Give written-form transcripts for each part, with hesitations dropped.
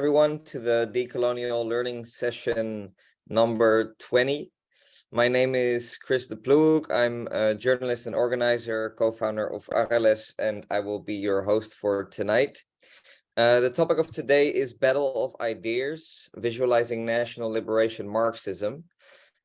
everyone to the Decolonial learning session number 20. My name is Chris de Ploeg. I'm a journalist and organizer, co-founder of RLS, and I will be your host for tonight. The topic of today is Battle of Ideas, Visualizing National Liberation Marxism.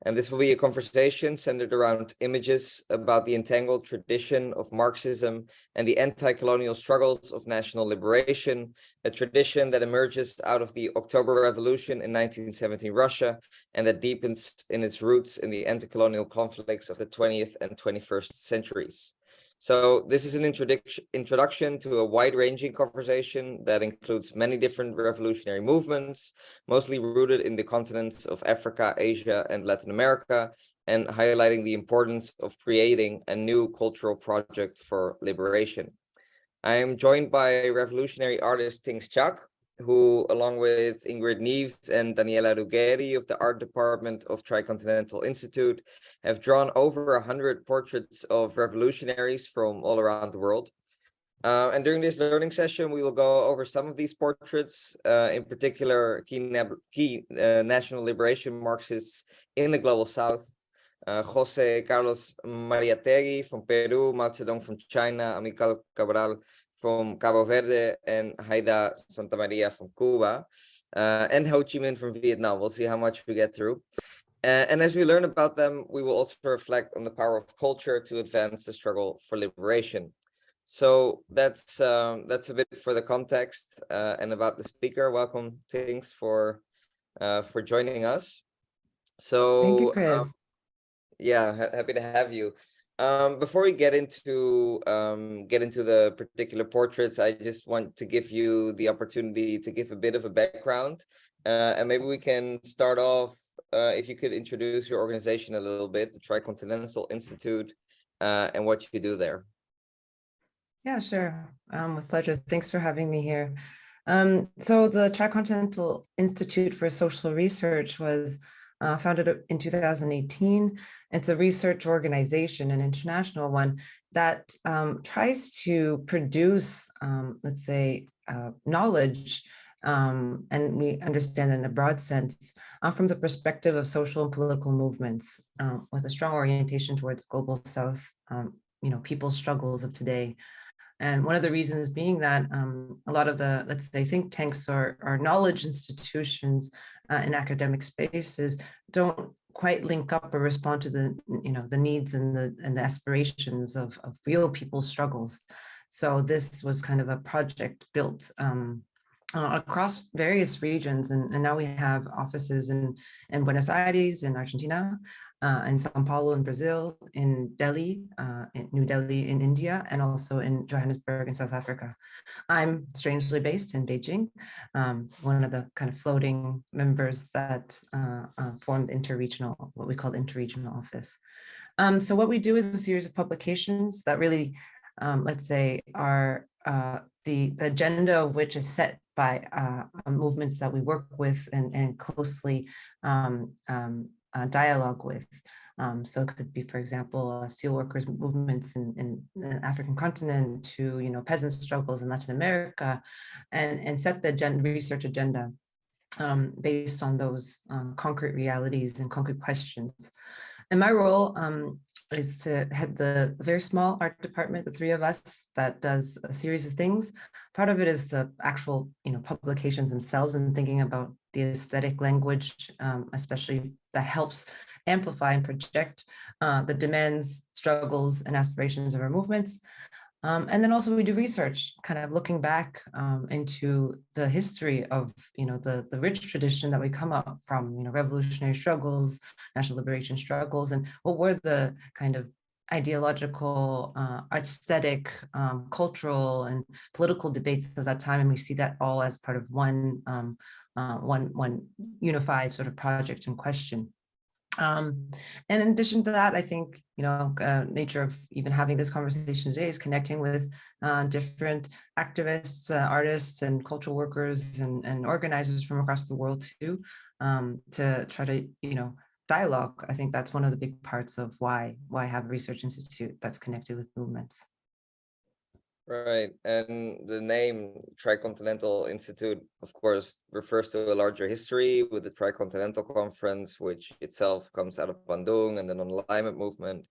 And this will be a conversation centered around images about the entangled tradition of Marxism and the anti-colonial struggles of national liberation, a tradition that emerges out of the October Revolution in 1917 Russia and that deepens in its roots in the anti-colonial conflicts of the 20th and 21st centuries. So this is an introduction to a wide-ranging conversation that includes many different revolutionary movements, mostly rooted in the continents of Africa, Asia, and Latin America, and highlighting the importance of creating a new cultural project for liberation. I am joined by revolutionary artist Tings Chak, who, along with Ingrid Nieves and Daniela Ruggeri of the art department of Tricontinental Institute, have drawn over 100 portraits of revolutionaries from all around the world. And during this learning session, we will go over some of these portraits, in particular key national liberation Marxists in the Global South. José Carlos Mariátegui from Peru, Mao Zedong from China, Amílcar Cabral from Cabo Verde, and Haida Santamaría from Cuba, and Ho Chi Minh from Vietnam. We'll see how much we get through. And as we learn about them, we will also reflect on the power of culture to advance the struggle for liberation. So that's a bit for the context and about the speaker. Welcome, Tings, for joining us. So thank you, Chris. Yeah, happy to have you. Before we get into the particular portraits, I just want to give you the opportunity to give a bit of a background, and maybe we can start off if you could introduce your organization a little bit, the Tricontinental Institute, and what you do there. Yeah, sure. With pleasure. Thanks for having me here. So the Tricontinental Institute for Social Research was founded in 2018. It's a research organization, an international one, that tries to produce, let's say, knowledge, and we understand in a broad sense, from the perspective of social and political movements, with a strong orientation towards Global South, people's struggles of today. And one of the reasons being that a lot of the, let's say, think tanks or knowledge institutions in academic spaces don't quite link up or respond to the, the needs and the aspirations of real people's struggles. So this was kind of a project built across various regions, and now we have offices in Buenos Aires in Argentina, in Sao Paulo in Brazil, in Delhi, in New Delhi in India, and also in Johannesburg in South Africa. I'm strangely based in Beijing, one of the kind of floating members that formed interregional, what we call the interregional office. So what we do is a series of publications that really, let's say, are the agenda of which is set by movements that we work with and closely dialogue with. So it could be, for example, steelworkers movements in the African continent to peasant struggles in Latin America, and set the research agenda based on those concrete realities and concrete questions. And my role is to head the very small art department, the three of us, that does a series of things. Part of it is the actual, publications themselves and thinking about the aesthetic language, especially that helps amplify and project the demands, struggles, and aspirations of our movements. And then also we do research, kind of looking back into the history of, the rich tradition that we come up from, revolutionary struggles, national liberation struggles, and what were the kind of ideological, aesthetic, cultural, and political debates of that time. And we see that all as part of one unified sort of project in question. And in addition to that, I think, nature of even having this conversation today is connecting with different activists, artists, and cultural workers and organizers from across the world too, to try to, dialogue. I think that's one of the big parts of why I have a research institute that's connected with movements. Right. And the name Tricontinental Institute, of course, refers to a larger history with the Tricontinental Conference, which itself comes out of Bandung and the non-alignment movement.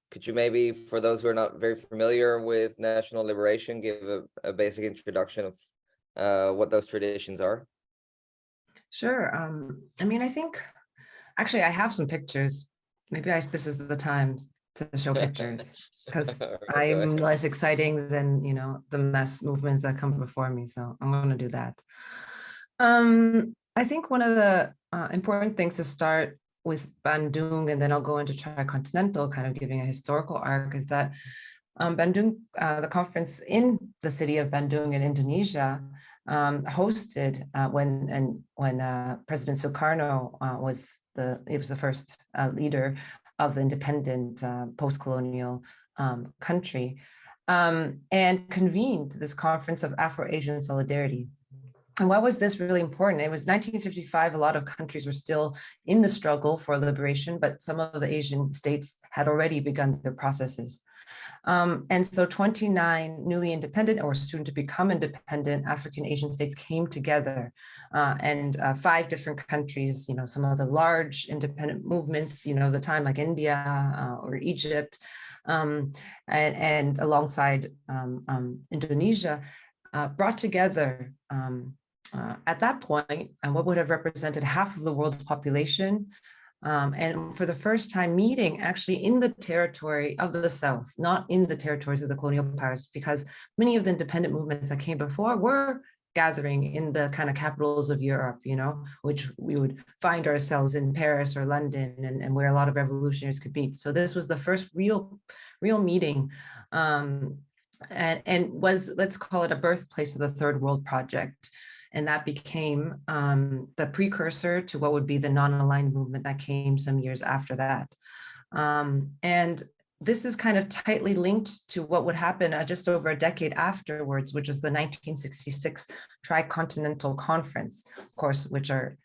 Could you maybe, for those who are not very familiar with national liberation, give a basic introduction of what those traditions are? Sure. I mean, I think actually I have some pictures. Maybe this is the time to show pictures because Alright, go I'm ahead. less exciting than, the mass movements that come before me. So I'm going to do that. I think one of the important things to start with Bandung, and then I'll go into Tricontinental, kind of giving a historical arc, is that Bandung, the conference in the city of Bandung in Indonesia, hosted when President Sukarno was the first leader of the independent post-colonial country, and convened this conference of Afro-Asian solidarity. And why was this really important? It was 1955. A lot of countries were still in the struggle for liberation, but some of the Asian states had already begun their processes. And so 29 newly independent or soon to become independent African Asian states came together, and 5 different countries, some of the large independent movements, the time like India or Egypt, and alongside Indonesia, brought together at that point, and what would have represented half of the world's population, and for the first time meeting actually in the territory of the South, not in the territories of the colonial powers, because many of the independent movements that came before were gathering in the kind of capitals of Europe, which we would find ourselves in Paris or London, and where a lot of revolutionaries could meet. So this was the first real meeting, and was, let's call it, a birthplace of the Third World Project. And that became the precursor to what would be the non-aligned movement that came some years after that. And this is kind of tightly linked to what would happen just over a decade afterwards, which was the 1966 Tricontinental Conference, of course, which our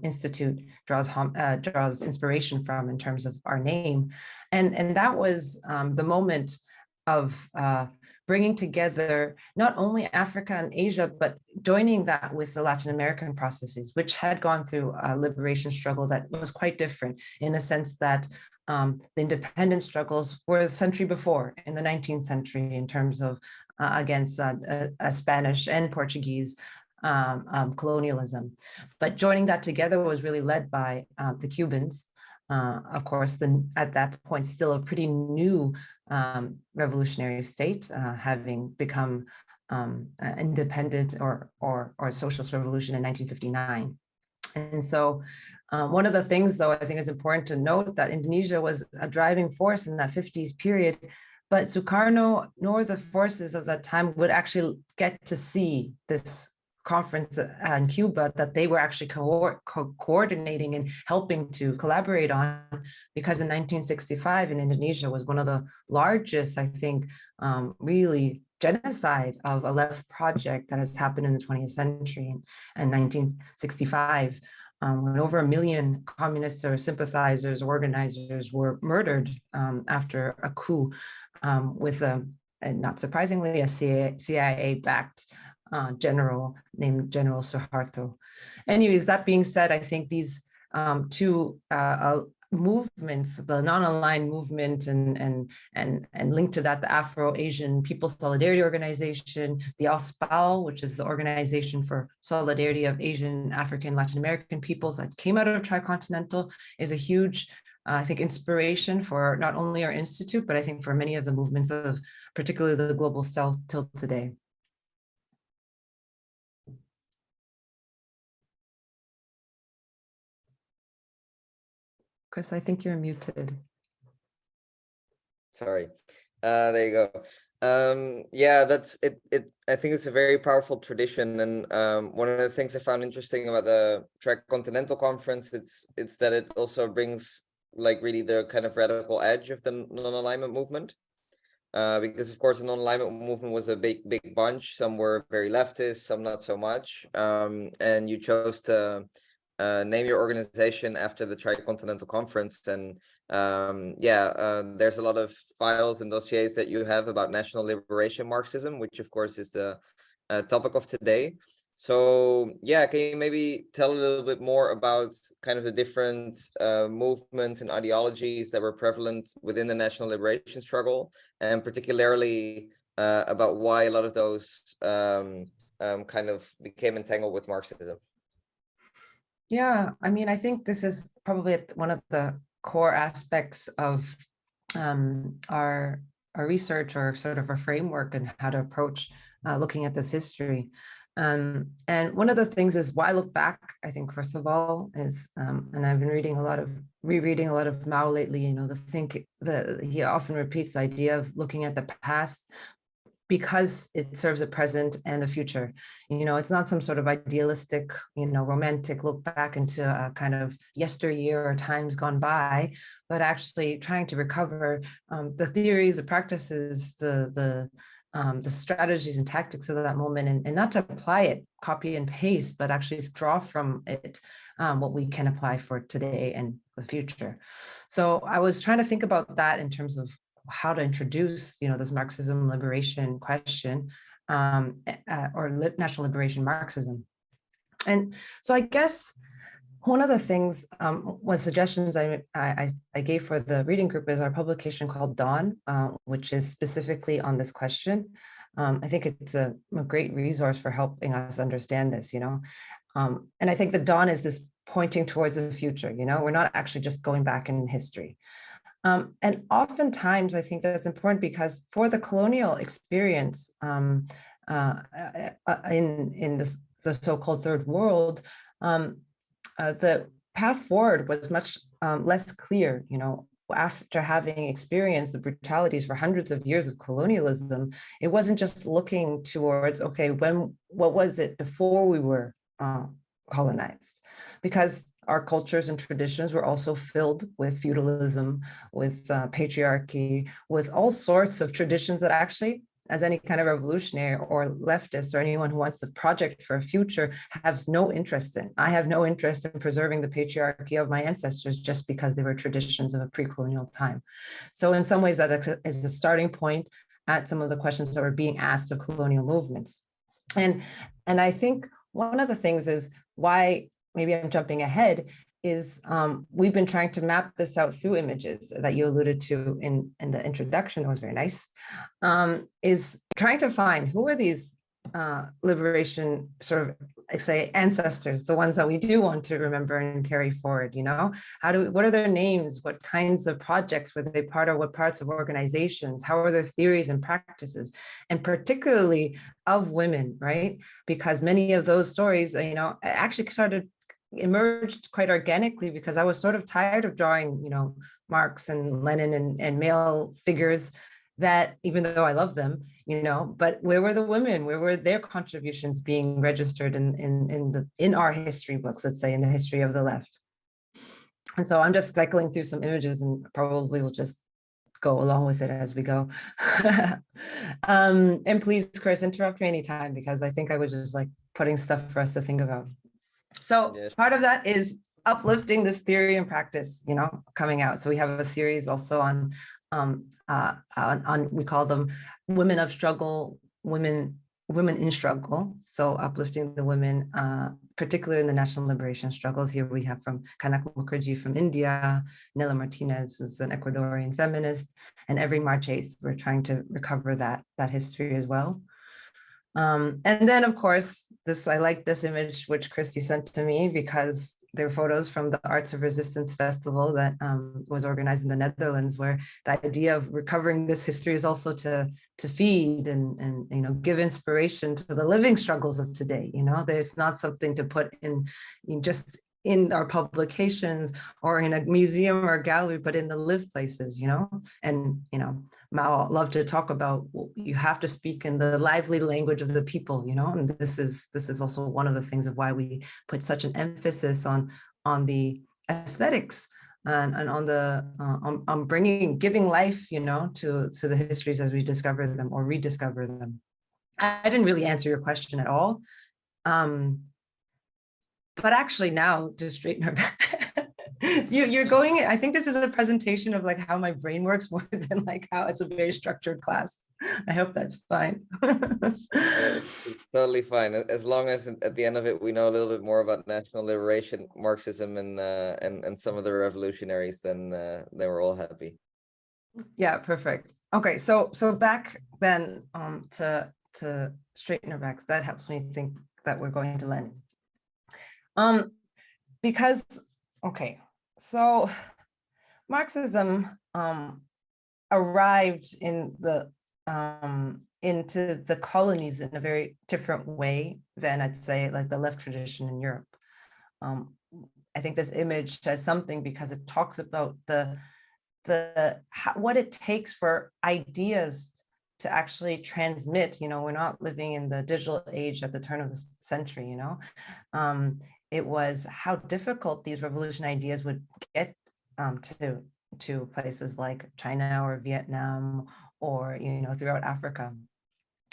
institute draws inspiration from in terms of our name. And that was the moment of bringing together not only Africa and Asia, but joining that with the Latin American processes, which had gone through a liberation struggle that was quite different in the sense that the independence struggles were the century before, in the 19th century, in terms of against Spanish and Portuguese colonialism. But joining that together was really led by the Cubans. Of course, at that point, still a pretty new revolutionary state, having become independent or socialist revolution in 1959. And so one of the things, though, I think it's important to note that Indonesia was a driving force in that 50s period, but Sukarno nor the forces of that time would actually get to see this conference in Cuba that they were actually coordinating and helping to collaborate on, because in 1965 in Indonesia was one of the largest, I think, really genocide of a left project that has happened in the 20th century. And 1965, when over 1 million communists or sympathizers, organizers were murdered after a coup with and not surprisingly, a CIA-backed general named General Suharto. Anyways, that being said, I think these two movements, the non-aligned movement and linked to that, the Afro-Asian People's Solidarity Organization, the AUSPAL, which is the Organization for Solidarity of Asian, African, Latin American peoples that came out of Tricontinental, is a huge I think inspiration for not only our institute, but I think for many of the movements of particularly the Global South till today. Chris, I think you're muted. Sorry. There you go. Yeah, that's it. I think it's a very powerful tradition, and one of the things I found interesting about the Tricontinental Conference, it's that it also brings like really the kind of radical edge of the non-alignment movement, because of course the non-alignment movement was a big bunch. Some were very leftist, some not so much, and you chose to name your organization after the Tricontinental Conference. And there's a lot of files and dossiers that you have about national liberation Marxism, which of course is the topic of today. So yeah, can you maybe tell a little bit more about kind of the different movements and ideologies that were prevalent within the national liberation struggle, and particularly about why a lot of those kind of became entangled with Marxism? Yeah, I mean, I think this is probably one of the core aspects of our research, or sort of a framework, and how to approach looking at this history. And one of the things is why look back, I think, first of all, is, and I've been rereading a lot of Mao lately, you know, he often repeats the idea of looking at the past because it serves the present and the future. You know, it's not some sort of idealistic, you know, romantic look back into a kind of yesteryear or times gone by, but actually trying to recover the theories, the practices, the strategies and tactics of that moment, and not to apply it, copy and paste, but actually draw from it what we can apply for today and the future. So I was trying to think about that in terms of how to introduce, you know, this Marxism liberation question, or national liberation Marxism. And so I guess one of the things, one suggestions I gave for the reading group is our publication called Dawn, which is specifically on this question. I think it's a great resource for helping us understand this, you know. And I think the Dawn is this pointing towards the future, you know, we're not actually just going back in history. And oftentimes, I think that's important because for the colonial experience in the so-called third world, the path forward was much less clear. You know, after having experienced the brutalities for hundreds of years of colonialism, it wasn't just looking towards, okay, what was it before we were colonized? Because our cultures and traditions were also filled with feudalism, with patriarchy, with all sorts of traditions that actually, as any kind of revolutionary or leftist or anyone who wants a project for a future, has no interest in. I have no interest in preserving the patriarchy of my ancestors just because they were traditions of a pre-colonial time. So in some ways, that is a starting point at some of the questions that were being asked of colonial movements. And I think one of the things is why, maybe I'm jumping ahead, is we've been trying to map this out through images that you alluded to in the introduction. It was very nice. Is trying to find who are these liberation sort of, say, ancestors, the ones that we do want to remember and carry forward, you know? What are their names? What kinds of projects were they part of? What parts of organizations? How are their theories and practices? And particularly of women, right? Because many of those stories, you know, actually emerged quite organically, because I was sort of tired of drawing, you know, Marx and Lenin and male figures that, even though I love them, you know, but where were the women? Where were their contributions being registered in our history books, let's say, in the history of the left? And so I'm just cycling through some images, and probably will just go along with it as we go. And please, Chris, interrupt me anytime, because I think I was just like putting stuff for us to think about. So part of that is uplifting this theory and practice, you know, coming out. So we have a series also on we call them women of struggle, women in struggle. So uplifting the women, particularly in the national liberation struggles. Here we have from Kanak Mukherjee from India, Nela Martinez, who's an Ecuadorian feminist, and every March 8th, we're trying to recover that history as well. And then, of course, I like this image, which Christy sent to me, because they're photos from the Arts of Resistance Festival that was organized in the Netherlands, where the idea of recovering this history is also to feed and you know, give inspiration to the living struggles of today. You know, there's not something to put in just in our publications or in a museum or a gallery, but in the lived places, you know. And, you know, Mao loved to talk about, you have to speak in the lively language of the people, you know. And this is also one of the things of why we put such an emphasis on the aesthetics and on the on giving life, you know, to the histories as we discover them or rediscover them. I didn't really answer your question at all. but actually now to straighten her back, you're going, I think this is a presentation of like how my brain works more than like how it's a very structured class. I hope that's fine. It's totally fine as long as at the end of it we know a little bit more about national liberation, Marxism, and some of the revolutionaries. Then we're all happy. Yeah, perfect. Okay, so back then to straighten her back. That helps me think that we're going to Lenin. Because okay, so Marxism arrived in the into the colonies in a very different way than I'd say like the left tradition in Europe. I think this image says something because it talks about what it takes for ideas to actually transmit. You know, we're not living in the digital age at the turn of the century, you know. It was how difficult these revolution ideas would get to places like China or Vietnam or, you know, throughout Africa.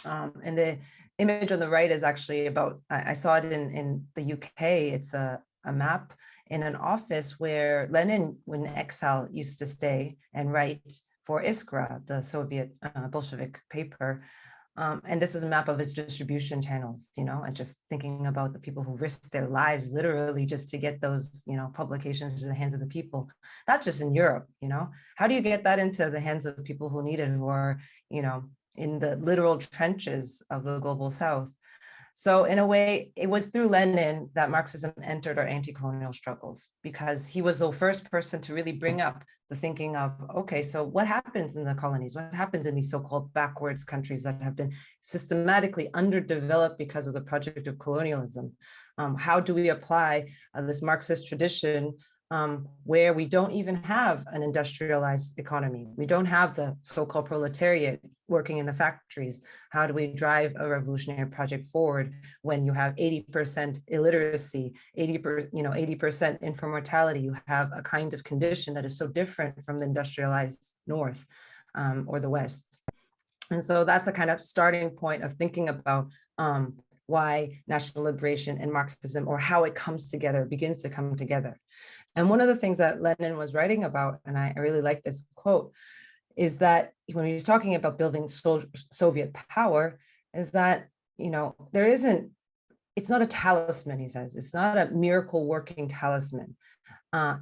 And the image on the right is actually about, I saw it in the UK. It's a map in an office where Lenin, when in exile, used to stay and write for Iskra, the Soviet Bolshevik paper. And this is a map of its distribution channels, you know, and just thinking about the people who risked their lives literally just to get those, you know, publications to the hands of the people. That's just in Europe, you know. How do you get that into the hands of people who need it, who are, you know, in the literal trenches of the global South? So in a way, it was through Lenin that Marxism entered our anti-colonial struggles, because he was the first person to really bring up the thinking of, okay, so what happens in the colonies? What happens in these so-called backwards countries that have been systematically underdeveloped because of the project of colonialism? How do we apply this Marxist tradition where we don't even have an industrialized economy? We don't have the so-called proletariat working in the factories. How do we drive a revolutionary project forward when you have 80% illiteracy, 80% infant mortality? You have a kind of condition that is so different from the industrialized North or the West. And so that's a kind of starting point of thinking about why national liberation and Marxism, or how it comes together, begins to come together. And one of the things that Lenin was writing about, and I really like this quote, is that when he was talking about building Soviet power, is that, you know, it's not a talisman, he says. It's not a miracle working talisman.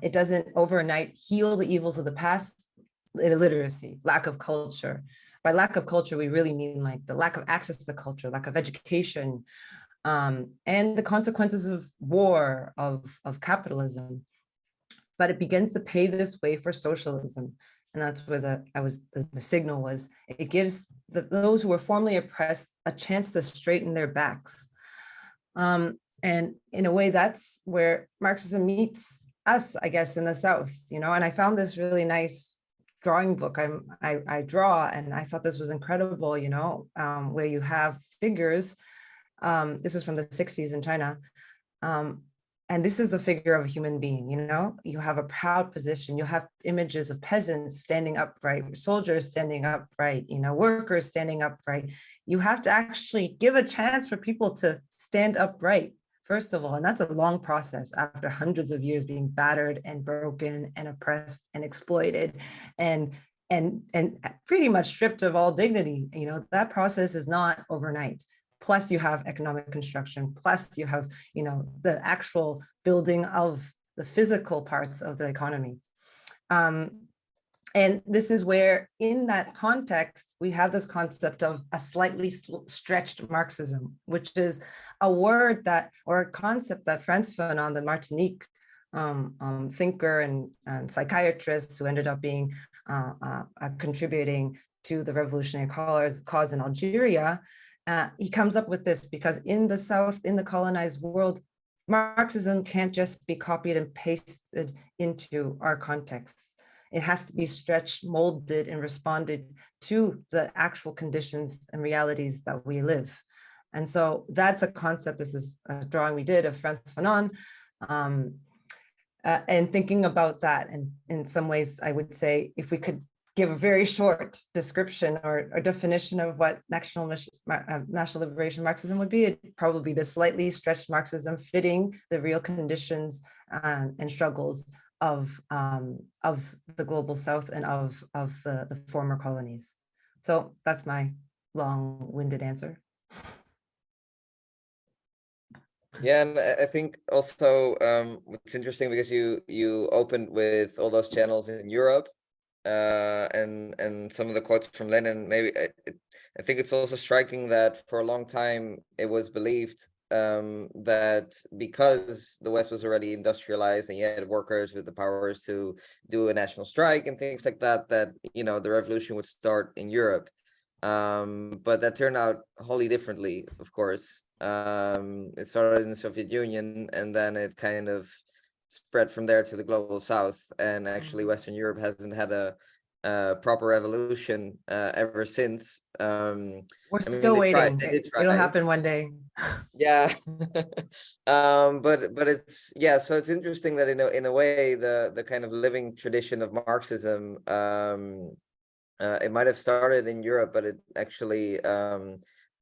It doesn't overnight heal the evils of the past, illiteracy, lack of culture. By lack of culture, we really mean like the lack of access to culture, lack of education, and the consequences of war, of capitalism. But it begins to pave this way for socialism. And that's where the signal was. It gives those who were formerly oppressed a chance to straighten their backs. And in a way, that's where Marxism meets us, I guess, in the South, you know. And I found this really nice drawing book. I draw, and I thought this was incredible, you know, where you have figures. This is from the 60s in China. And this is the figure of a human being, you know. You have a proud position. You have images of peasants standing upright, soldiers standing upright, you know, workers standing upright. You have to actually give a chance for people to stand upright, first of all. And that's a long process after hundreds of years being battered and broken and oppressed and exploited and pretty much stripped of all dignity. You know, that process is not overnight. Plus you have economic construction, plus you have, you know, the actual building of the physical parts of the economy. And this is where, in that context, we have this concept of a slightly stretched Marxism, which is a word that, or a concept that Frantz Fanon, the Martinique thinker and psychiatrist who ended up being contributing to the revolutionary cause in Algeria, he comes up with this because in the South, in the colonized world, Marxism can't just be copied and pasted into our contexts. It has to be stretched, molded, and responded to the actual conditions and realities that we live. And so that's a concept. This is a drawing we did of Frantz Fanon. And thinking about that, and in some ways, I would say, if we could give a very short description or a definition of what national liberation Marxism would be, it'd probably be the slightly stretched Marxism fitting the real conditions and struggles of the global South and of the former colonies. So that's my long-winded answer. Yeah, and I think also it's interesting because you opened with all those channels in Europe, and some of the quotes from Lenin. Maybe I think it's also striking that for a long time it was believed that because the West was already industrialized and you had workers with the powers to do a national strike and things like that, that the revolution would start in Europe. But that turned out wholly differently, of course. It started in the Soviet Union, and then it kind of spread from there to the global South. And actually, Western Europe hasn't had a proper revolution ever since. We're still waiting. It'll happen one day. Yeah. But it's, yeah, so it's interesting that in a way the kind of living tradition of Marxism, it might have started in Europe, but it actually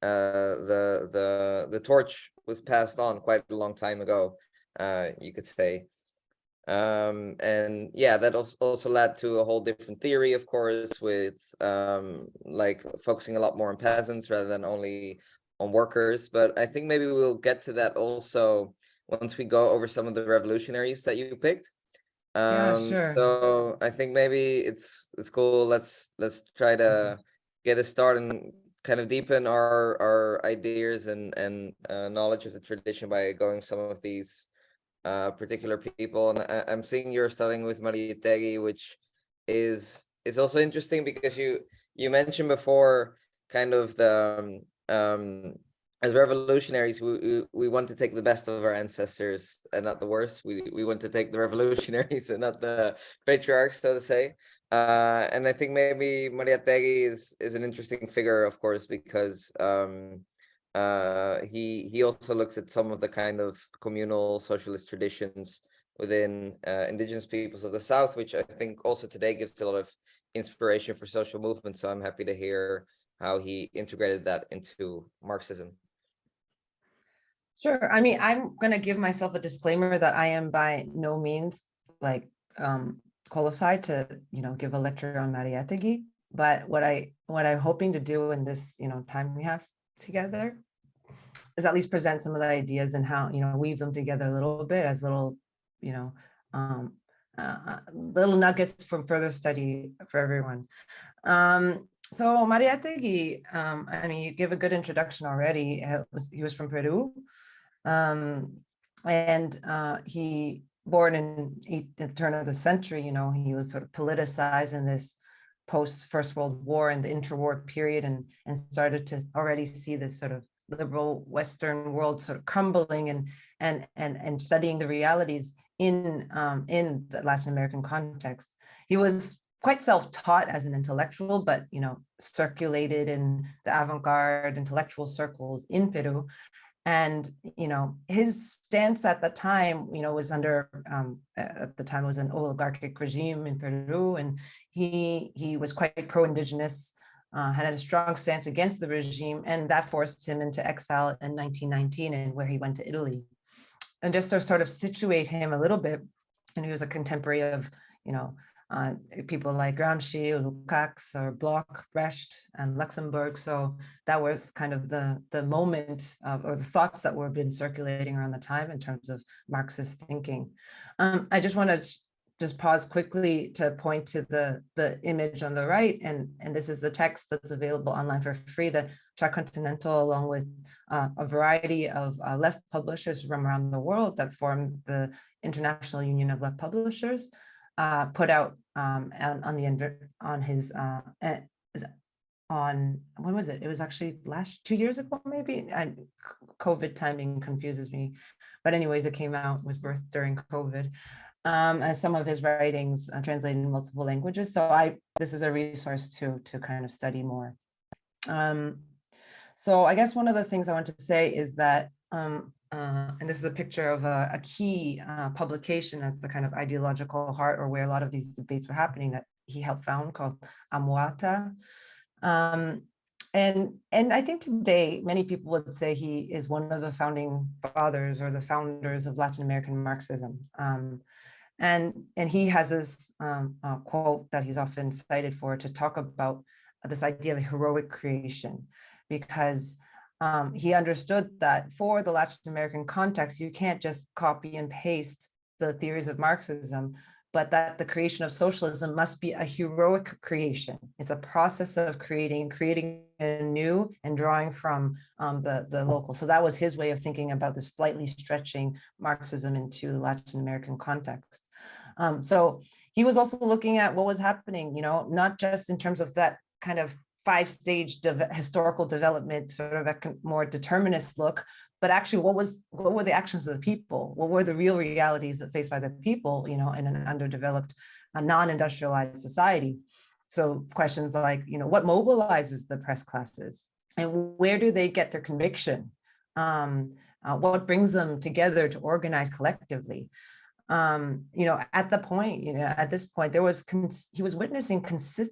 the torch was passed on quite a long time ago, you could say. And yeah, that also led to a whole different theory, of course, with like focusing a lot more on peasants rather than only on workers. But I think maybe we'll get to that also once we go over some of the revolutionaries that you picked. Yeah, sure. So I think maybe it's cool. Let's try to get a start and kind of deepen our ideas and knowledge of the tradition by going some of these particular people. And I'm seeing you're starting with Mariátegui, which is also interesting because you mentioned before kind of the as revolutionaries, we want to take the best of our ancestors and not the worst. We want to take the revolutionaries and not the patriarchs, so to say. And I think maybe Mariátegui is an interesting figure, of course, because he also looks at some of the kind of communal socialist traditions within indigenous peoples of the South, which I think also today gives a lot of inspiration for social movements. So I'm happy to hear how he integrated that into Marxism. Sure. I mean, I'm going to give myself a disclaimer that I am by no means like qualified to, give a lecture on Mariátegui. But what I'm hoping to do in this, time we have together is at least present some of the ideas and how, weave them together a little bit as little, little nuggets from further study for everyone. So Mariátegui, I mean, you give a good introduction already. He was from Peru. And he born in the turn of the century, he was sort of politicized in this post First World War and the interwar period, and started to already see this sort of liberal Western world sort of crumbling and studying the realities in the Latin American context. He was quite self-taught as an intellectual, but circulated in the avant-garde intellectual circles in Peru. And his stance at the time, was under at the time it was an oligarchic regime in Peru, and he was quite pro-indigenous, had a strong stance against the regime, and that forced him into exile in 1919, and where he went to Italy. And just to sort of situate him a little bit, and he was a contemporary of people like Gramsci, Lukács, or Bloch, Brecht, and Luxemburg. So that was kind of the moment or the thoughts that were been circulating around the time in terms of Marxist thinking. I just want to just pause quickly to point to the image on the right, and this is the text that's available online for free. The Tricontinental, along with a variety of left publishers from around the world that form the International Union of Left Publishers, put out on when was it? It was actually 2 years ago, maybe. COVID timing confuses me, but anyways, it came out, was birthed during COVID. As some of his writings translated in multiple languages. So this is a resource to kind of study more. So I guess one of the things I want to say is that, and this is a picture of a key publication as the kind of ideological heart, or where a lot of these debates were happening, that he helped found called Amuata. And I think today, many people would say he is one of the founding fathers or the founders of Latin American Marxism. And he has this quote that he's often cited for to talk about this idea of heroic creation, because he understood that for the Latin American context, you can't just copy and paste the theories of Marxism, but that the creation of socialism must be a heroic creation. It's a process of creating anew and drawing from the local. So that was his way of thinking about the slightly stretching Marxism into the Latin American context. So he was also looking at what was happening, not just in terms of that kind of five-stage historical development, sort of a more determinist look, but actually what were the actions of the people? What were the real realities that faced by the people, in an underdeveloped, non-industrialized society? So questions like, what mobilizes the press classes, and where do they get their conviction? What brings them together to organize collectively? At this point, he was witnessing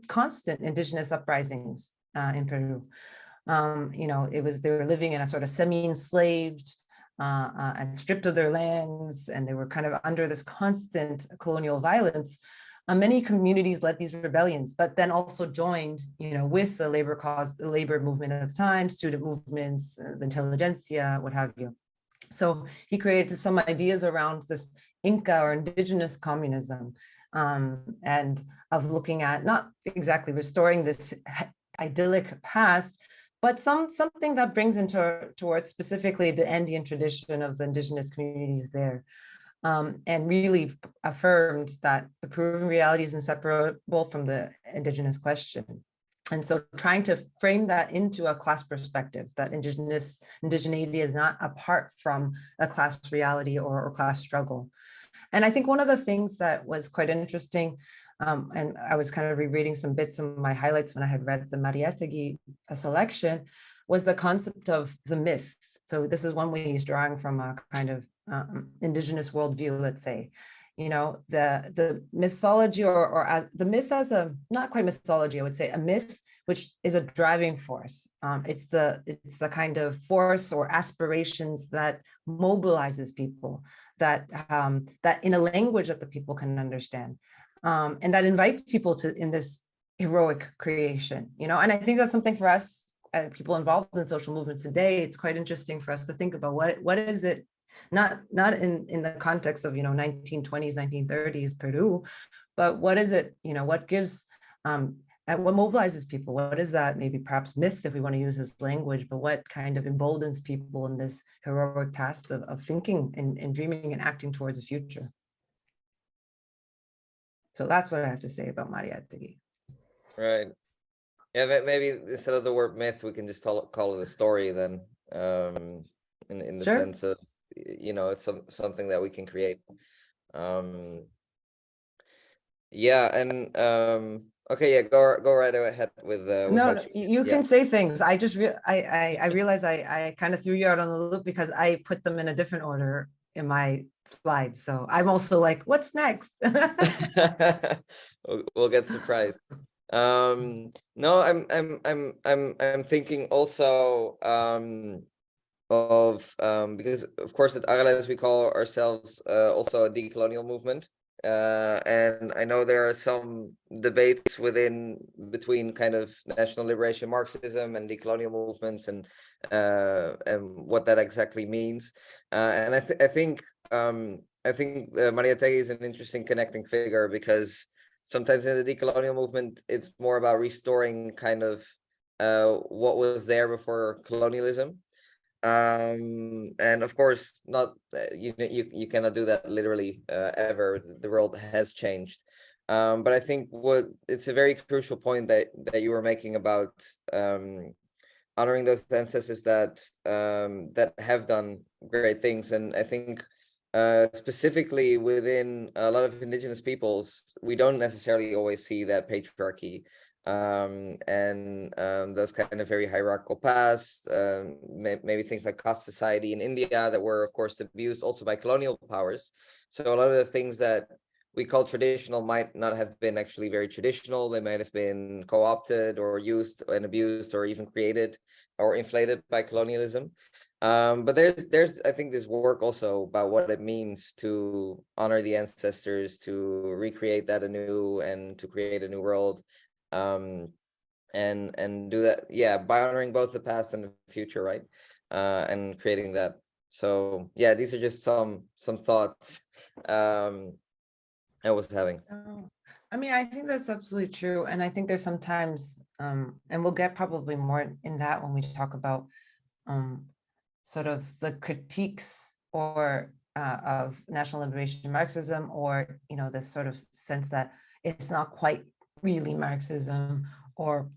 constant indigenous uprisings in Peru. They were living in a sort of semi-enslaved and stripped of their lands, and they were kind of under this constant colonial violence. Many communities led these rebellions, but then also joined, with the labor cause, the labor movement of the time, student movements, the intelligentsia, what have you. So he created some ideas around this Inca or indigenous communism, and of looking at not exactly restoring this idyllic past, but something that brings towards specifically the Andean tradition of the indigenous communities there, and really affirmed that the Peruvian reality is inseparable from the indigenous question. And so trying to frame that into a class perspective, that indigeneity is not apart from a class reality or class struggle. And I think one of the things that was quite interesting, and I was kind of rereading some bits of my highlights when I had read the Mariátegui selection, was the concept of the myth. So this is one way he's drawing from a kind of indigenous worldview, let's say. The mythology or as the myth as a, not quite mythology, I would say a myth, which is a driving force. It's the kind of force or aspirations that mobilizes people, that in a language that the people can understand, and that invites people to in this heroic creation. And I think that's something for us, people involved in social movements today. It's quite interesting for us to think about what is it. Not in the context of 1920s, 1930s Peru, but what is it, what gives what mobilizes people? What is that maybe perhaps myth, if we want to use this language, but what kind of emboldens people in this heroic task of thinking and dreaming and acting towards the future? So that's what I have to say about Mariátegui. Right. Yeah, maybe instead of the word myth, we can just call it a story then, in the Sure. sense of, it's something that we can create. Yeah, and okay, yeah, go right ahead with no, what you can say things. I just I realize I kind of threw you out on the loop because I put them in a different order in my slides. So I'm also like, what's next? we'll get surprised. No, I'm thinking also of because of course at Arales we call ourselves also a decolonial movement, and I know there are some debates between kind of national liberation Marxism and decolonial movements, and what that exactly means, and I think Mariátegui is an interesting connecting figure, because sometimes in the decolonial movement it's more about restoring kind of what was there before colonialism. And of course not, you cannot do that literally ever. The world has changed, but I think it's a very crucial point that you were making about honoring those ancestors that have done great things. And I think specifically within a lot of indigenous peoples, we don't necessarily always see that patriarchy, and those kind of very hierarchical past, maybe things like caste society in India that were of course abused also by colonial powers. So a lot of the things that we call traditional might not have been actually very traditional. They might have been co-opted or used and abused or even created or inflated by colonialism. But there's I think this work also about what it means to honor the ancestors, to recreate that anew, and to create a new world, and do that, yeah, by honoring both the past and the future, right? And creating that. So yeah, these are just some thoughts I was having. Oh, I mean, I think that's absolutely true. And I think there's sometimes, and we'll get probably more in that when we talk about um, sort of the critiques or of national liberation Marxism, or, you know, this sort of sense that it's not quite really Marxism, or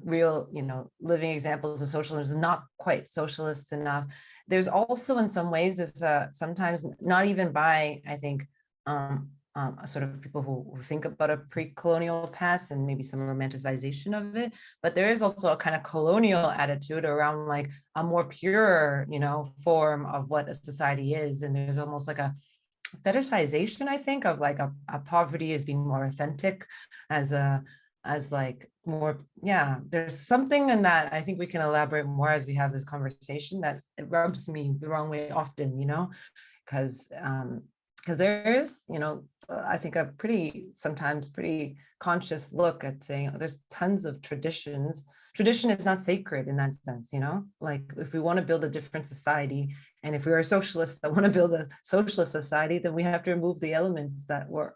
real, you know, living examples of socialism, not quite socialist enough. There's also in some ways this sometimes not even by, I think, sort of people who think about a pre-colonial past and maybe some romanticization of it, but there is also a kind of colonial attitude around like a more pure, you know, form of what a society is. And there's almost like a fetishization, I think, of like a poverty as being more authentic, as like more, yeah, there's something in that. I think we can elaborate more as we have this conversation, that it rubs me the wrong way often, you know, because there is, you know, I think a sometimes pretty conscious look at saying there's tons of traditions. Tradition is not sacred in that sense, you know, like if we want to build a different society, and if we are socialists that want to build a socialist society, then we have to remove the elements that were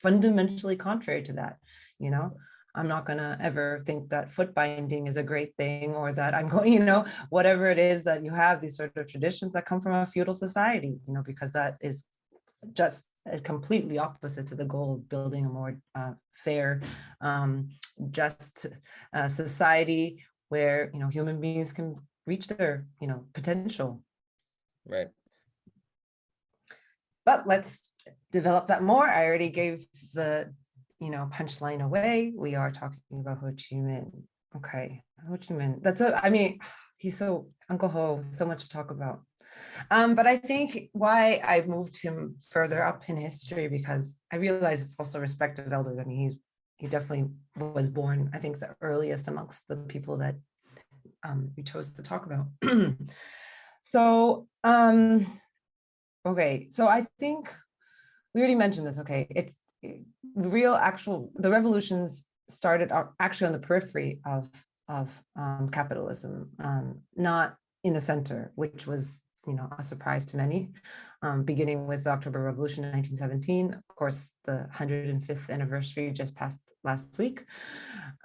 fundamentally contrary to that, you know. I'm not going to ever think that foot binding is a great thing, or that I'm going, you know, whatever it is that you have, these sort of traditions that come from a feudal society, you know, because that is just completely opposite to the goal of building a more fair, just society where, you know, human beings can reach their, you know, potential. Right. But let's develop that more. I already gave the, you know, punchline away. We are talking about Ho Chi Minh. Okay, Ho Chi Minh. That's I mean, he's so, Uncle Ho, so much to talk about. But I think why I moved him further up in history, because I realize it's also respect of elders. I mean, he definitely was born, I think, the earliest amongst the people that we chose to talk about. So, okay, so I think we already mentioned this. Okay, it's the revolutions started actually on the periphery of capitalism, not in the center, which was, you know, a surprise to many, beginning with the October Revolution in 1917. Of course, the 105th anniversary just passed last week.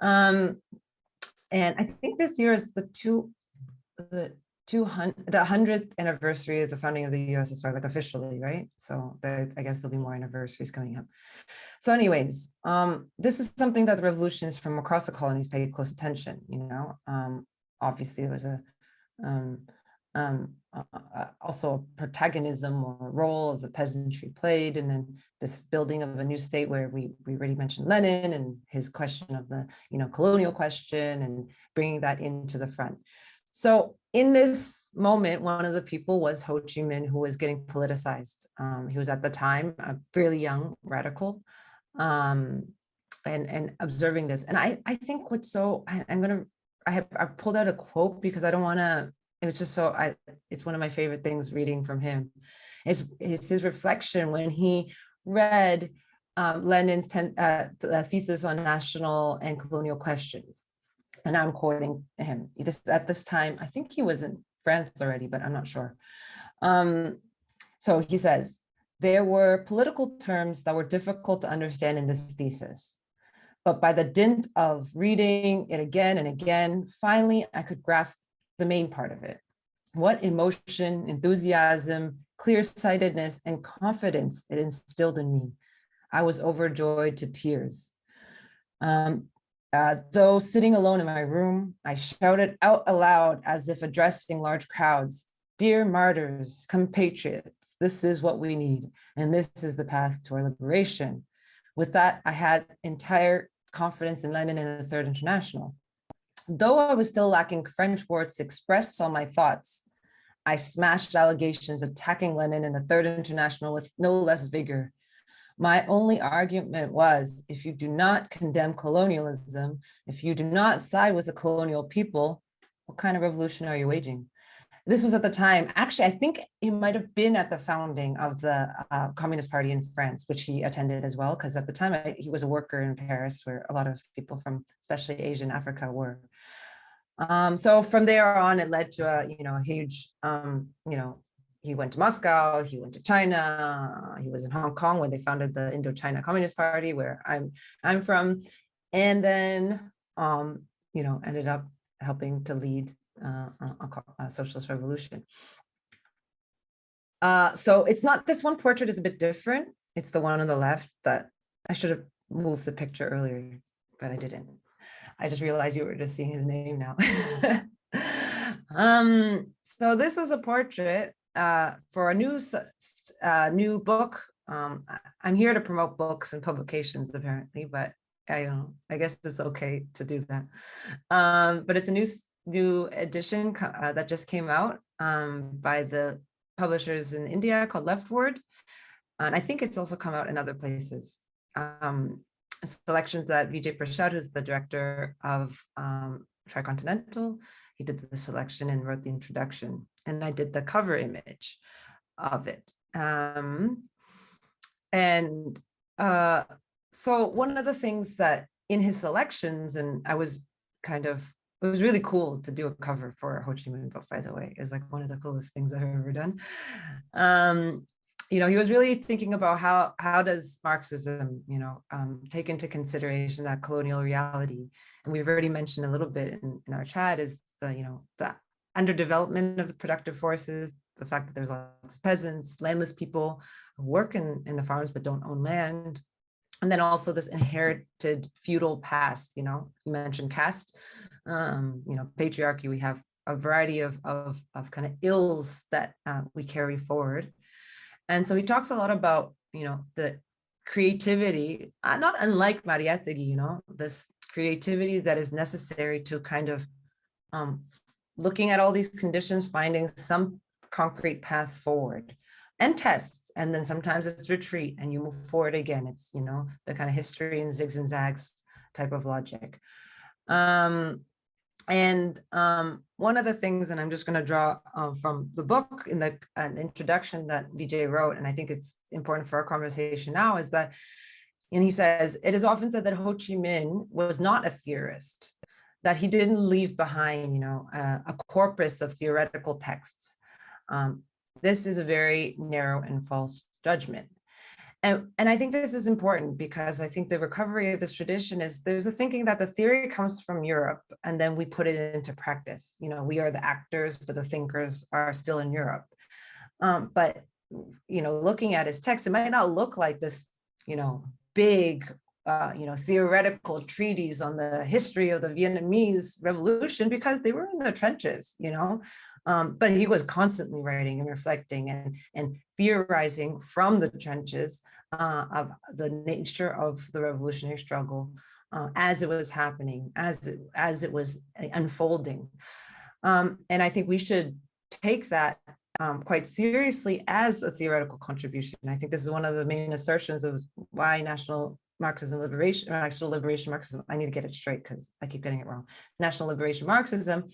And I think this year is the 100th anniversary of the founding of the USSR, like officially, right? So I guess there'll be more anniversaries coming up. So anyways, this is something that the revolutionists from across the colonies paid close attention, you know. Obviously there was also a protagonism or role of the peasantry played, and then this building of a new state where we already mentioned Lenin and his question of the, you know, colonial question, and bringing that into the front. So in this moment, one of the people was Ho Chi Minh, who was getting politicized. He was at the time a fairly young radical, and observing this. And I think what's so, I pulled out a quote because I don't want to, it was just so, it's one of my favorite things reading from him. It's his reflection when he read Lenin's thesis on national and colonial questions. And I'm quoting him. At this time, I think he was in France already, but I'm not sure. So he says, there were political terms that were difficult to understand in this thesis. But by the dint of reading it again and again, finally, I could grasp the main part of it. What emotion, enthusiasm, clear-sightedness, and confidence it instilled in me. I was overjoyed to tears. Though sitting alone in my room, I shouted out aloud as if addressing large crowds, "Dear martyrs, compatriots, this is what we need, and this is the path to our liberation." With that, I had entire confidence in Lenin and the Third International. Though I was still lacking French words to express all my thoughts, I smashed allegations attacking Lenin and the Third International with no less vigor. My only argument was, if you do not condemn colonialism, if you do not side with the colonial people, what kind of revolution are you waging? This was at the time, actually, I think he might have been at the founding of the Communist Party in France, which he attended as well, because at the time he was a worker in Paris, where a lot of people from especially Asia and Africa were. So from there on, it led to a huge, he went to Moscow, he went to China, he was in Hong Kong when they founded the Indochina Communist Party, where I'm from, and then ended up helping to lead a socialist revolution. So it's not, this one portrait is a bit different. It's the one on the left that I should have moved the picture earlier, but I didn't. I just realized you were just seeing his name now. So this is a portrait for a new book. I'm here to promote books and publications apparently, but I guess it's okay to do that. But it's a new edition that just came out by the publishers in India called Leftward. And I think it's also come out in other places. Selections that Vijay Prashad, who's the director of Tricontinental, he did the selection and wrote the introduction. And I did the cover image of it. So one of the things that in his selections, and it was really cool to do a cover for a Ho Chi Minh book, by the way. It's like one of the coolest things I've ever done. He was really thinking about how does Marxism, take into consideration that colonial reality. And we've already mentioned a little bit in our chat is the underdevelopment of the productive forces, the fact that there's lots of peasants, landless people who work in the farms but don't own land. And then also this inherited feudal past, you mentioned caste, patriarchy. We have a variety of kind of ills that we carry forward. And so he talks a lot about, the creativity, not unlike Mariátegui, this creativity that is necessary to kind of looking at all these conditions, finding some concrete path forward and tests. And then sometimes it's retreat and you move forward again. It's, the kind of history and zigs and zags type of logic. One of the things, and I'm just going to draw from the book in the introduction that Vijay wrote, and I think it's important for our conversation now, is that, and he says, it is often said that Ho Chi Minh was not a theorist, that he didn't leave behind, a corpus of theoretical texts. This is a very narrow and false judgment. And I think this is important because I think the recovery of this tradition is there's a thinking that the theory comes from Europe and then we put it into practice. We are the actors, but the thinkers are still in Europe. But, looking at his text, it might not look like this, big, theoretical treatise on the history of the Vietnamese Revolution because they were in the trenches, but he was constantly writing and reflecting and theorizing from the trenches of the nature of the revolutionary struggle as it was happening, as it was unfolding. And I think we should take that quite seriously as a theoretical contribution. I think this is one of the main assertions of why National Marxism Liberation, or National Liberation Marxism, I need to get it straight because I keep getting it wrong. National Liberation Marxism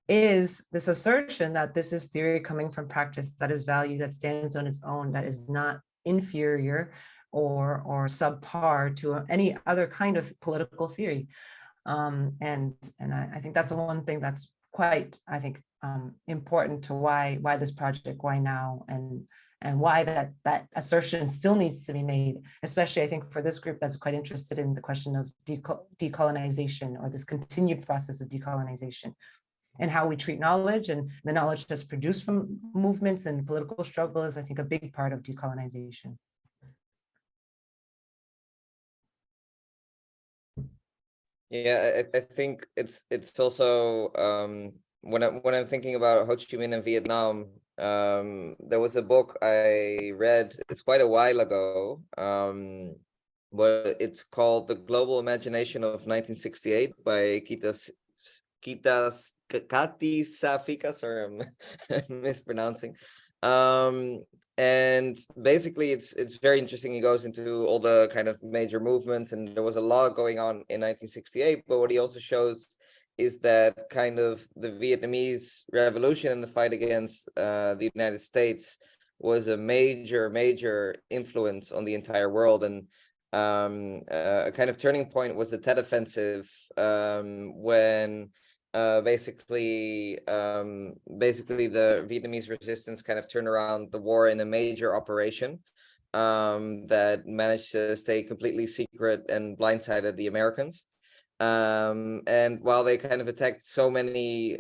is this assertion that this is theory coming from practice, that is value, that stands on its own, that is not inferior or subpar to any other kind of political theory. And I think that's the one thing that's quite, I think, important to why this project, why now, and why that assertion still needs to be made, especially I think for this group that's quite interested in the question of decolonization, or this continued process of decolonization, and how we treat knowledge and the knowledge that's produced from movements and political struggle is, I think, a big part of decolonization. Yeah, I think it's also when I'm thinking about Ho Chi Minh and Vietnam, there was a book I read, it's quite a while ago, but it's called The Global Imagination of 1968 by Kati Safika, sorry, I'm mispronouncing. and basically it's very interesting. He goes into all the kind of major movements, and there was a lot going on in 1968, but what he also shows is that kind of the Vietnamese revolution and the fight against the United States was a major influence on the entire world. And a kind of turning point was the Tet Offensive, when basically the Vietnamese resistance kind of turned around the war in a major operation that managed to stay completely secret and blindsided the Americans. And while they kind of attacked so many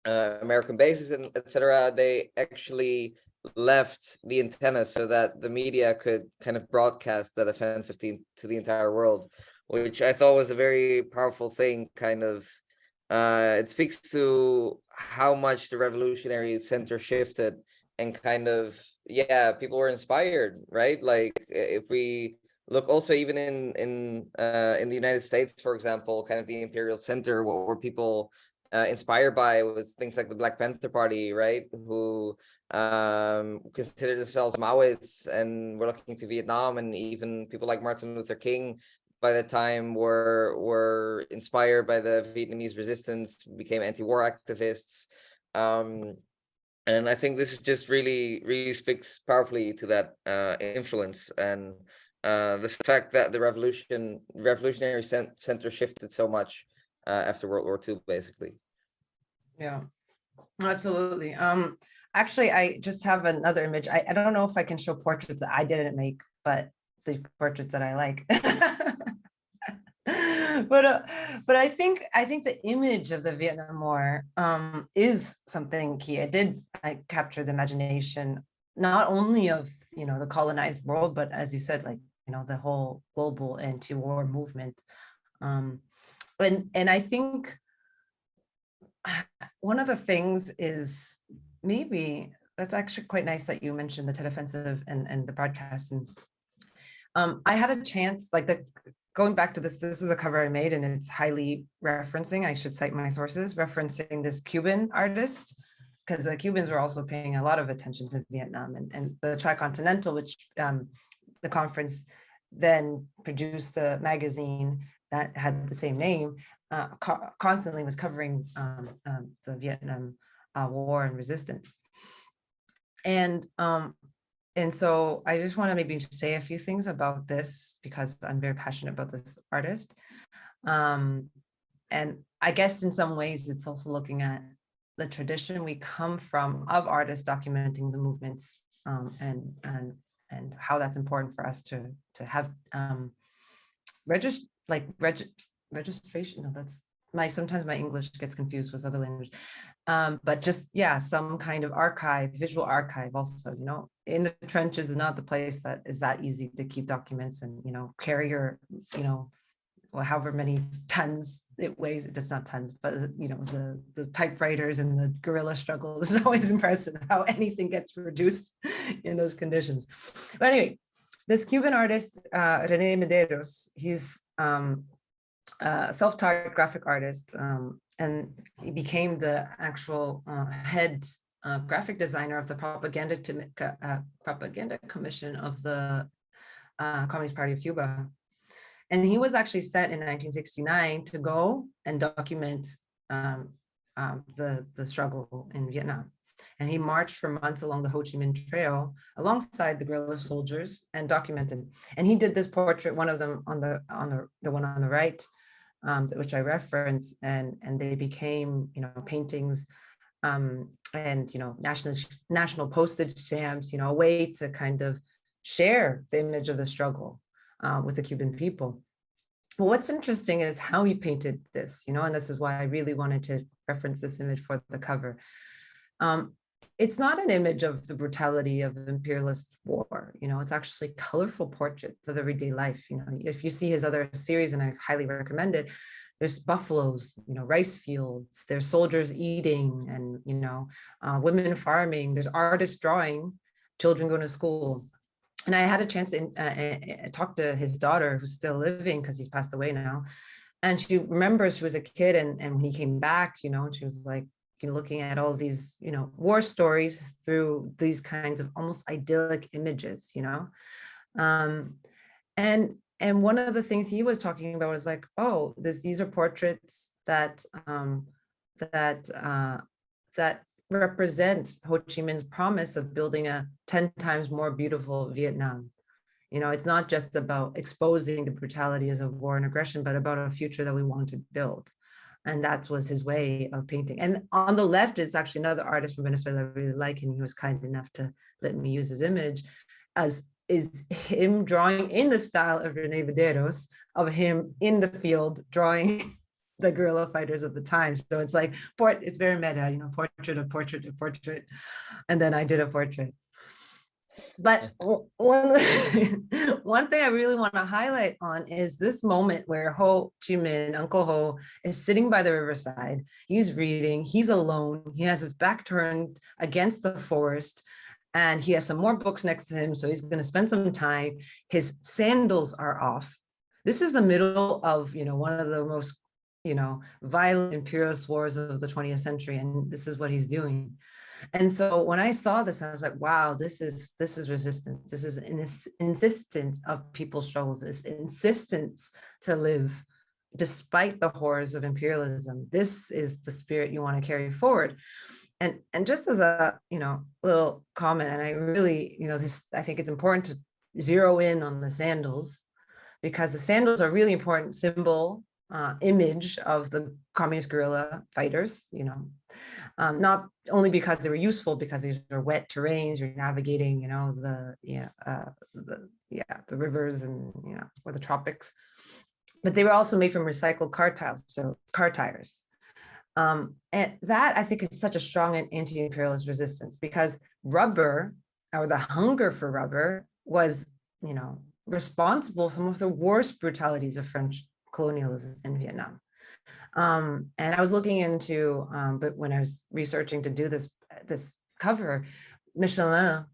American bases and etc., they actually left the antenna so that the media could kind of broadcast that offensive to the entire world, which I thought was a very powerful thing. Kind of it speaks to how much the revolutionary center shifted, and kind of, yeah, people were inspired, right? Like if we look also even in the United States, for example, kind of the imperial center, what were people inspired by was things like the Black Panther Party, right? Who considered themselves Maoists and were looking to Vietnam, and even people like Martin Luther King by that time were inspired by the Vietnamese resistance, became anti-war activists. And I think this is just really speaks powerfully to that influence, and the fact that the revolutionary center shifted so much after World War II, basically. Yeah, absolutely. Actually, I just have another image. I don't know if I can show portraits that I didn't make, but the portraits that I like. But I think the image of the Vietnam War is something key. I captured the imagination not only of, you know, the colonized world, but as you said, like, you know, the whole global anti-war movement. And I think one of the things is, maybe that's actually quite nice that you mentioned the Tet Offensive and the broadcast. And I had a chance, like, going back to this is a cover I made, and it's highly referencing, I should cite my sources, referencing this Cuban artist, because the Cubans were also paying a lot of attention to Vietnam, and the Tricontinental, which the conference then produced a magazine that had the same name, constantly was covering the Vietnam War and resistance. And so I just want to maybe say a few things about this, because I'm very passionate about this artist. And I guess in some ways it's also looking at the tradition we come from of artists documenting the movements, and how that's important for us to have registration. No, that's sometimes my English gets confused with other language. But just, yeah, some kind of archive, visual archive also, you know, in the trenches is not the place that is that easy to keep documents and, you know, carry your, you know, well, however many tons it weighs. It does not tons, but, you know, the typewriters and the guerrilla struggle is always impressive how anything gets reduced in those conditions. But anyway, this Cuban artist, René Medeiros, he's self-taught graphic artist, and he became the actual head graphic designer of the propaganda commission of the Communist Party of Cuba. And he was actually sent in 1969 to go and document the struggle in Vietnam. And he marched for months along the Ho Chi Minh Trail alongside the guerrilla soldiers and documented. And he did this portrait, one of them on the one on the right, which I reference, and they became, you know, paintings, and, you know, national postage stamps, you know, a way to kind of share the image of the struggle with the Cuban people. But what's interesting is how he painted this, you know, and this is why I really wanted to reference this image for the cover. It's not an image of the brutality of imperialist war, you know, it's actually colorful portraits of everyday life. You know, if you see his other series, and I highly recommend it, there's buffaloes, you know, rice fields, there's soldiers eating, and, you know, women farming, there's artists drawing, children going to school. And I had a chance to talk to his daughter, who's still living because he's passed away now. And she remembers she was a kid, and when he came back, you know, she was like, looking at all these, war stories through these kinds of almost idyllic images, and one of the things he was talking about was like, oh, these are portraits that that represent Ho Chi Minh's promise of building a 10 times more beautiful Vietnam. It's not just about exposing the brutalities of war and aggression, but about a future that we want to build. And that was his way of painting. And on the left is actually another artist from Venezuela I really like, and he was kind enough to let me use his image, as is him drawing in the style of Rene Vederos, of him in the field drawing the guerrilla fighters of the time. So it's like, it's very meta, portrait of portrait of portrait. And then I did a portrait. But one thing I really want to highlight on is this moment where Ho Chi Minh, Uncle Ho, is sitting by the riverside. He's reading, he's alone, he has his back turned against the forest, and he has some more books next to him, so he's going to spend some time. His sandals are off. This is the middle of, one of the most, violent imperialist wars of the 20th century, and this is what he's doing. And so when I saw this, I was like, wow, this is resistance. This is an insistence of people's struggles, this insistence to live despite the horrors of imperialism. This is the spirit you want to carry forward. And just as a, little comment, and I really, I think it's important to zero in on the sandals, because the sandals are really important symbol, image of the communist guerrilla fighters, not only because they were useful, because these are wet terrains, you're navigating, the rivers and, or the tropics, but they were also made from recycled car tiles, so car tires. And that I think is such a strong and anti-imperialist resistance, because rubber, or the hunger for rubber, was, responsible for some of the worst brutalities of French colonialism in Vietnam. And I was looking into, but when I was researching to do this cover, Michelin,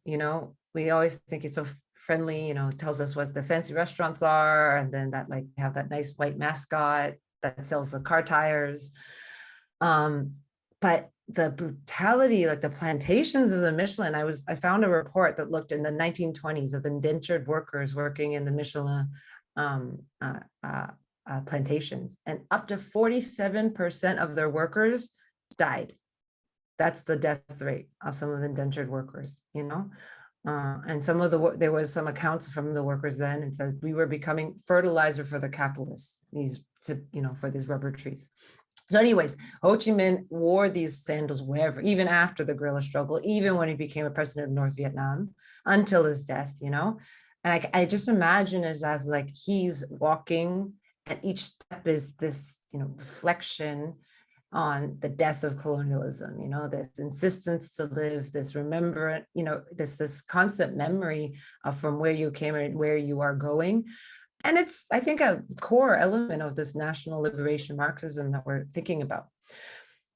we always think it's so friendly, tells us what the fancy restaurants are, and then that have that nice white mascot that sells the car tires. But the brutality, like the plantations of the Michelin, I found a report that looked in the 1920s of the indentured workers working in the Michelin plantations, and up to 47% of their workers died. That's the death rate of some of the indentured workers, and some of there was some accounts from the workers then, and said we were becoming fertilizer for the capitalists, for these rubber trees. So anyways, Ho Chi Minh wore these sandals wherever, even after the guerrilla struggle, even when he became a president of North Vietnam, until his death, and I just imagine it as like he's walking, and each step is this, reflection on the death of colonialism, this insistence to live, this remembrance, this constant memory of from where you came and where you are going. And it's, I think, a core element of this national liberation Marxism that we're thinking about.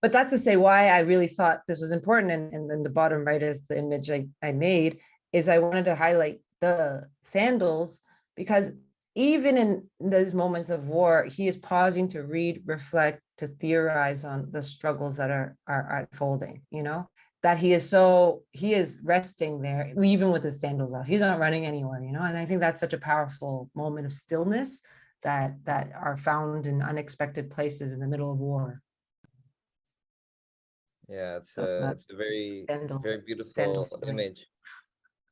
But that's to say why I really thought this was important. And then the bottom right is the image I made, is I wanted to highlight the sandals, because even in those moments of war, he is pausing to read, reflect, to theorize on the struggles that are unfolding, that he is resting there, even with his sandals off. He's not running anywhere, and I think that's such a powerful moment of stillness that are found in unexpected places in the middle of war. Yeah, it's a very beautiful sandal image.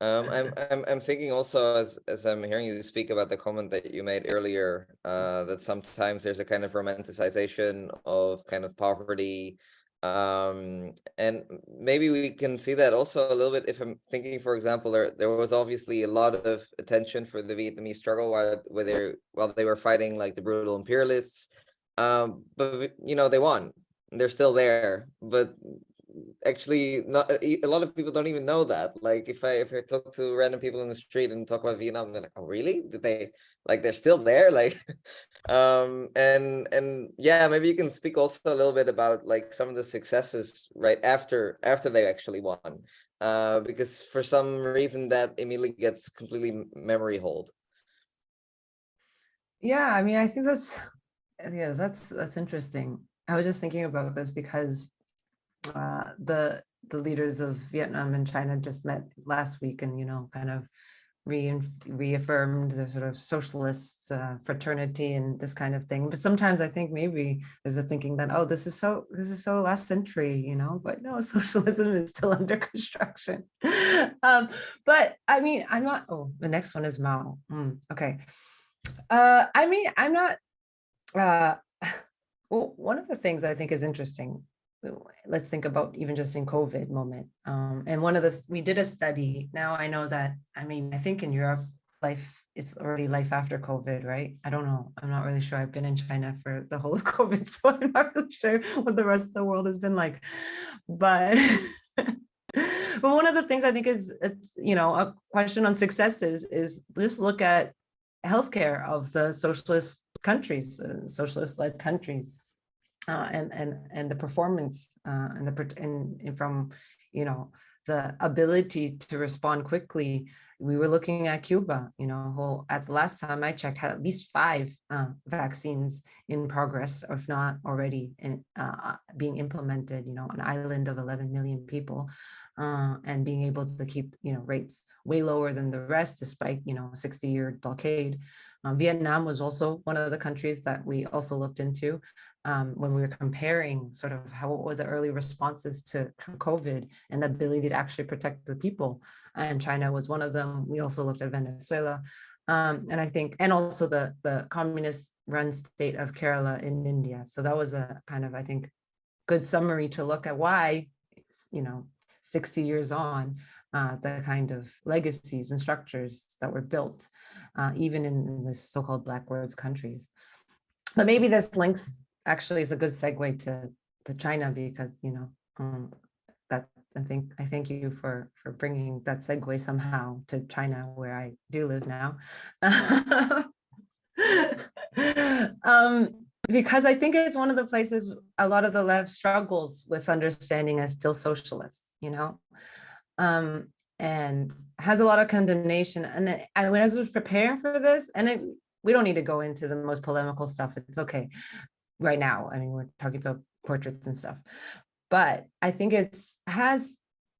I'm thinking also, as I'm hearing you speak about the comment that you made earlier, that sometimes there's a kind of romanticization of kind of poverty, and maybe we can see that also a little bit if I'm thinking, for example, there was obviously a lot of attention for the Vietnamese struggle while they were fighting like the brutal imperialists, but they won. They're still there, but actually not a lot of people don't even know that. Like if I talk to random people in the street and talk about Vietnam, they're like, oh really, did they, like, they're still there, like and yeah, maybe you can speak also a little bit about like some of the successes right after they actually won, because for some reason that immediately gets completely memory hold. Yeah, I mean, I think that's interesting. I was just thinking about this because the leaders of Vietnam and China just met last week, and kind of reaffirmed the sort of socialist fraternity and this kind of thing. But sometimes I think maybe there's a thinking that, oh, this is so last century, but no, socialism is still under construction. But I mean, I'm not. Oh, the next one is Mao. Okay. I mean, I'm not. Well, one of the things I think is interesting, let's think about even just in COVID moment. And we did a study. Now I know that, I mean, I think in Europe, it's already life after COVID, right? I don't know. I'm not really sure. I've been in China for the whole of COVID, so I'm not really sure what the rest of the world has been like. But but one of the things I think it's a question on successes is just look at healthcare of the socialist countries, socialist-led countries. And the performance and from the ability to respond quickly. We were looking at Cuba, who at the last time I checked had at least 5 vaccines in progress, if not already being implemented, an island of 11 million people, and being able to keep rates way lower than the rest despite 60-year blockade. Vietnam was also one of the countries that we also looked into when we were comparing sort of what were the early responses to COVID and the ability to actually protect the people. And China was one of them. We also looked at Venezuela. And I think, and also the communist run state of Kerala in India. So that was a kind of, I think, good summary to look at why, 60 years on, the kind of legacies and structures that were built, even in this so-called Black words countries. But maybe this links actually is a good segue to China, because that I thank you for bringing that segue somehow to China, where I do live now. Because I think it's one of the places a lot of the left struggles with understanding as still socialists, and has a lot of condemnation. And when I was preparing for this, and we don't need to go into the most polemical stuff, it's okay right now. I mean, we're talking about portraits and stuff, but I think it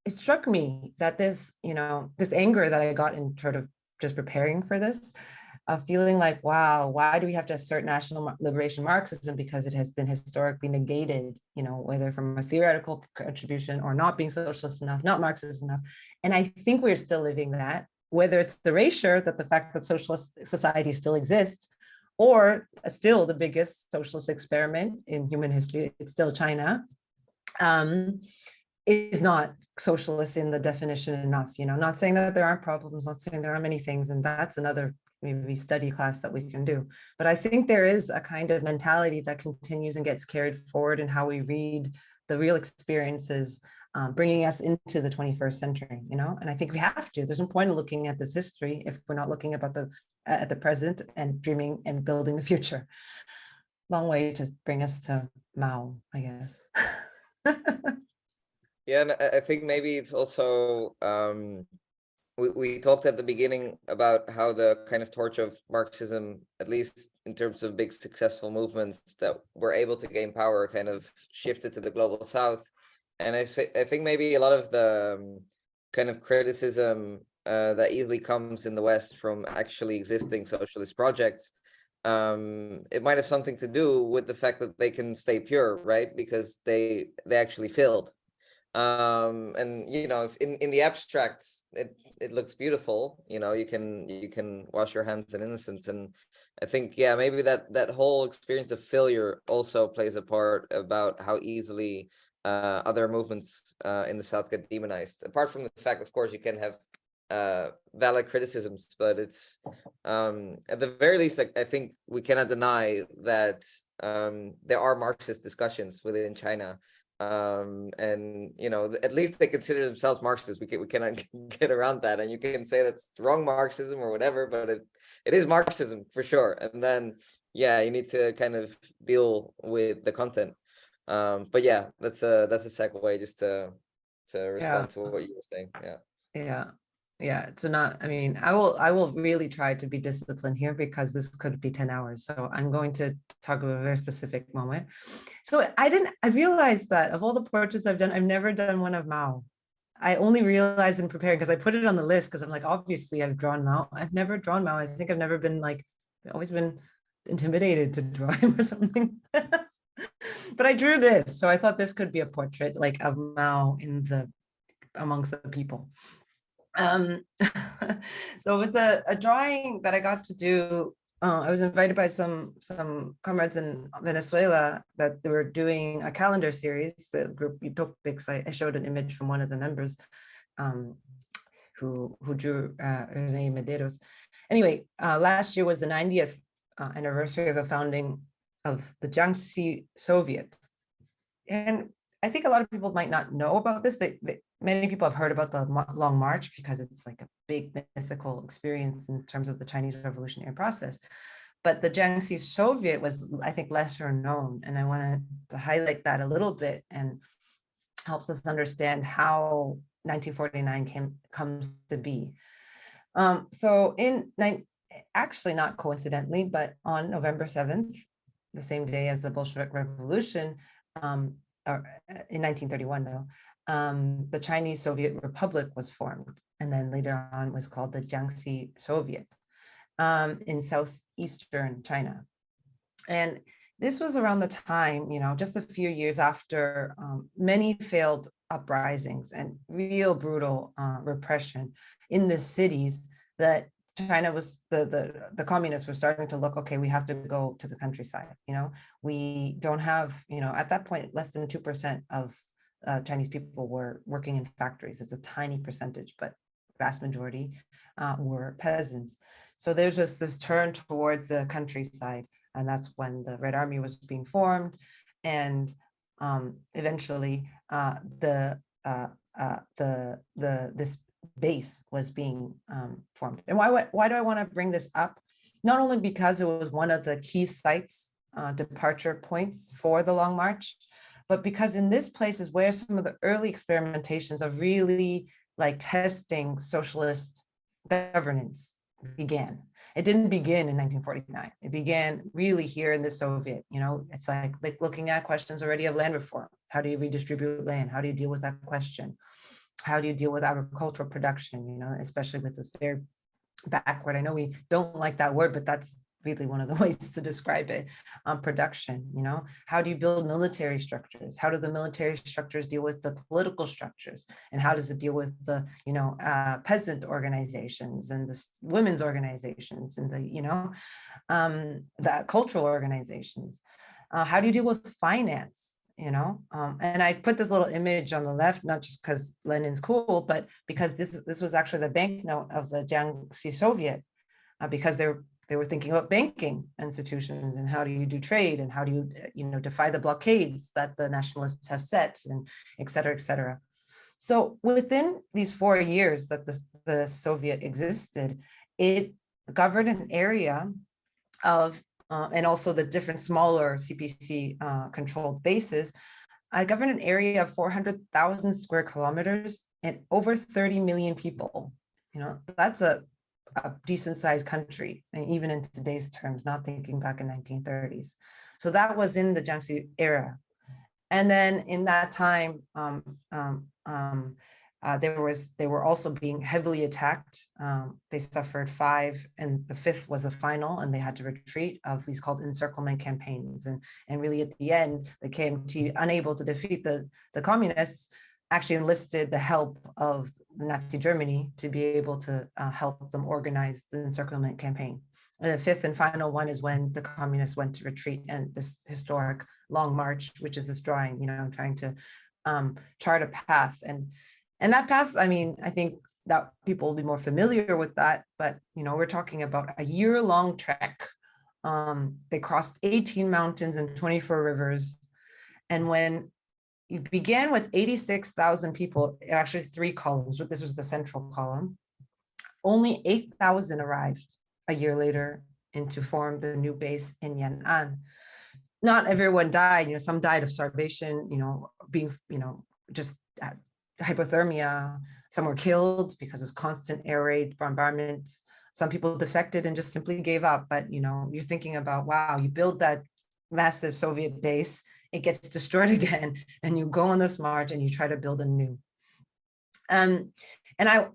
struck me that this anger that I got in sort of just preparing for this, feeling like, wow, why do we have to assert national liberation Marxism? Because it has been historically negated, whether from a theoretical contribution or not being socialist enough, not Marxist enough. And I think we're still living that, whether it's the erasure, that the fact that socialist society still exists, or still the biggest socialist experiment in human history, it's still China, is not socialist in the definition enough. Not saying that there aren't problems, not saying there are many things, and that's another maybe study class that we can do. But I think there is a kind of mentality that continues and gets carried forward in how we read the real experiences, bringing us into the 21st century, and I think we have to. There's no point in looking at this history if we're not looking about at the present and dreaming and building the future. Long way to bring us to Mao, I guess. Yeah, and I think maybe it's also we talked at the beginning about how the kind of torch of Marxism, at least in terms of big successful movements that were able to gain power, kind of shifted to the global south. And I think maybe a lot of the kind of criticism that easily comes in the West from actually existing socialist projects, it might have something to do with the fact that they can stay pure, right? Because they actually failed. And if in the abstract it looks beautiful, you can wash your hands in innocence. And I think, yeah, maybe that whole experience of failure also plays a part about how easily other movements in the South get demonized, apart from the fact, of course, you can have valid criticisms, but it's at the very least, I think we cannot deny that there are Marxist discussions within China. And at least they consider themselves Marxists. We cannot get around that, and you can say that's wrong Marxism or whatever, but it is Marxism for sure. And then you need to kind of deal with the content. But yeah, that's a segue just to respond to what you were saying. Yeah, so not, I mean, I will really try to be disciplined here because this could be 10 hours. So I'm going to talk about a very specific moment. So I realized that of all the portraits I've done, I've never done one of Mao. I only realized in preparing because I put it on the list because I'm like, obviously I've drawn Mao. I've never drawn Mao. I think I've never been like, I've always been intimidated to draw him or something. But I drew this. So I thought this could be a portrait like of Mao amongst the people. So it was a drawing that I got to do. I was invited by some comrades in Venezuela that they were doing a calendar series, the group Utopics. I showed an image from one of the members who drew Rene Medeiros. Anyway, last year was the 90th anniversary of the founding of the Jiangxi Soviet. And I think a lot of people might not know about this. Many people have heard about the Long March because it's like a big mythical experience in terms of the Chinese revolutionary process. But the Jiangxi Soviet was, I think, lesser known. And I wanted to highlight that a little bit and helps us understand how 1949 comes to be. So actually not coincidentally, but on November 7th, the same day as the Bolshevik Revolution, or in 1931 though, the Chinese Soviet Republic was formed, and then later on was called the Jiangxi Soviet in southeastern China. And this was around the time, just a few years after many failed uprisings and real brutal repression in the cities, that China was, the communists were starting to look, okay, we have to go to the countryside. We don't have, at that point, less than 2% of Chinese people were working in factories. It's a tiny percentage, but vast majority were peasants. So there's just this turn towards the countryside, and that's when the Red Army was being formed, and eventually this base was being formed. And why do I want to bring this up? Not only because it was one of the key sites, departure points for the Long March, but because in this place is where some of the early experimentations of really like testing socialist governance began. It didn't begin in 1949. It began really here in the Soviet. It's like looking at questions already of land reform. How do you redistribute land? How do you deal with that question? How do you deal with agricultural production, especially with this very backward, I know we don't like that word, but that's really one of the ways to describe it, production. How do you build military structures? How do the military structures deal with the political structures? And how does it deal with the, peasant organizations and the women's organizations and the cultural organizations? How do you deal with finance? And I put this little image on the left, not just because Lenin's cool, but because this was actually the banknote of the Jiangxi Soviet, because they were thinking about banking institutions and how do you do trade and how do you, defy the blockades that the nationalists have set, and et cetera, et cetera. So within these 4 years that the Soviet existed, it governed an area of and also the different smaller CPC controlled bases, I govern an area of 400,000 square kilometers and over 30 million people. That's a decent sized country, and even in today's terms, not thinking back in 1930s. So that was in the Jiangxi era. And then in that time, they were also being heavily attacked. They suffered 5, and the 5th was the final, and they had to retreat of these called encirclement campaigns. And really at the end, the KMT, unable to defeat the communists, actually enlisted the help of Nazi Germany to be able to help them organize the encirclement campaign. And the 5th and final one is when the communists went to retreat, and this historic Long March, which is this drawing, trying to chart a path. And that path, I think that people will be more familiar with that, but we're talking about a year-long trek. They crossed 18 mountains and 24 rivers. And when you began with 86,000 people, actually 3 columns, but this was the central column, only 8,000 arrived a year later and to form the new base in Yan'an. Not everyone died, some died of starvation, being, just hypothermia. some were killed because it was constant air raid bombardments. Some people defected and just simply gave up. But you're thinking about, wow, you build that massive Soviet base, it gets destroyed again, and you go on this march and you try to build a new. And I'm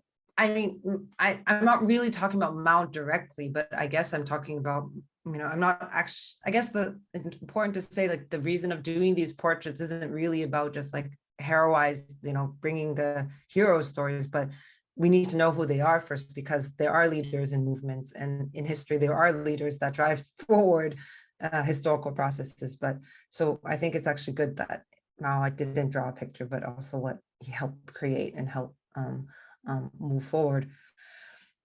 not really talking about Mao directly, but I guess I'm talking about, I'm not actually, I guess it's important to say, like, the reason of doing these portraits isn't really about just like heroize, bringing the hero stories, but we need to know who they are first, because there are leaders in movements, and in history, there are leaders that drive forward historical processes. But so I think it's actually good that Mao didn't draw a picture, but also what he helped create and help move forward.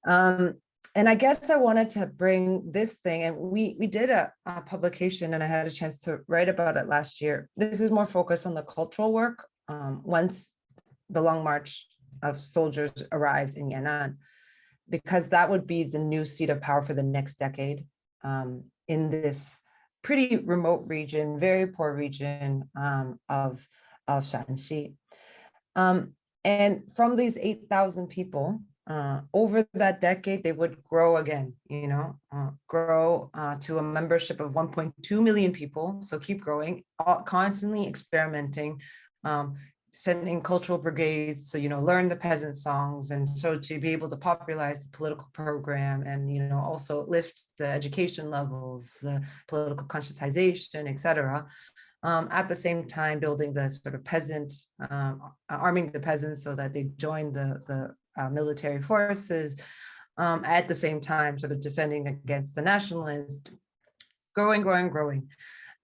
And I guess I wanted to bring this thing, and we did a publication, and I had a chance to write about it last year. This is more focused on the cultural work once the Long March of soldiers arrived in Yan'an, because that would be the new seat of power for the next decade in this pretty remote region, very poor region of Shaanxi. And from these 8,000 people, over that decade, they would grow again, grow to a membership of 1.2 million people. So keep growing, constantly experimenting, sending cultural brigades, so, learn the peasant songs. And so to be able to popularize the political program and, also lift the education levels, the political conscientization, et cetera. At the same time, building the sort of peasant, arming the peasants so that they join the military forces. At the same time, sort of defending against the nationalists, growing.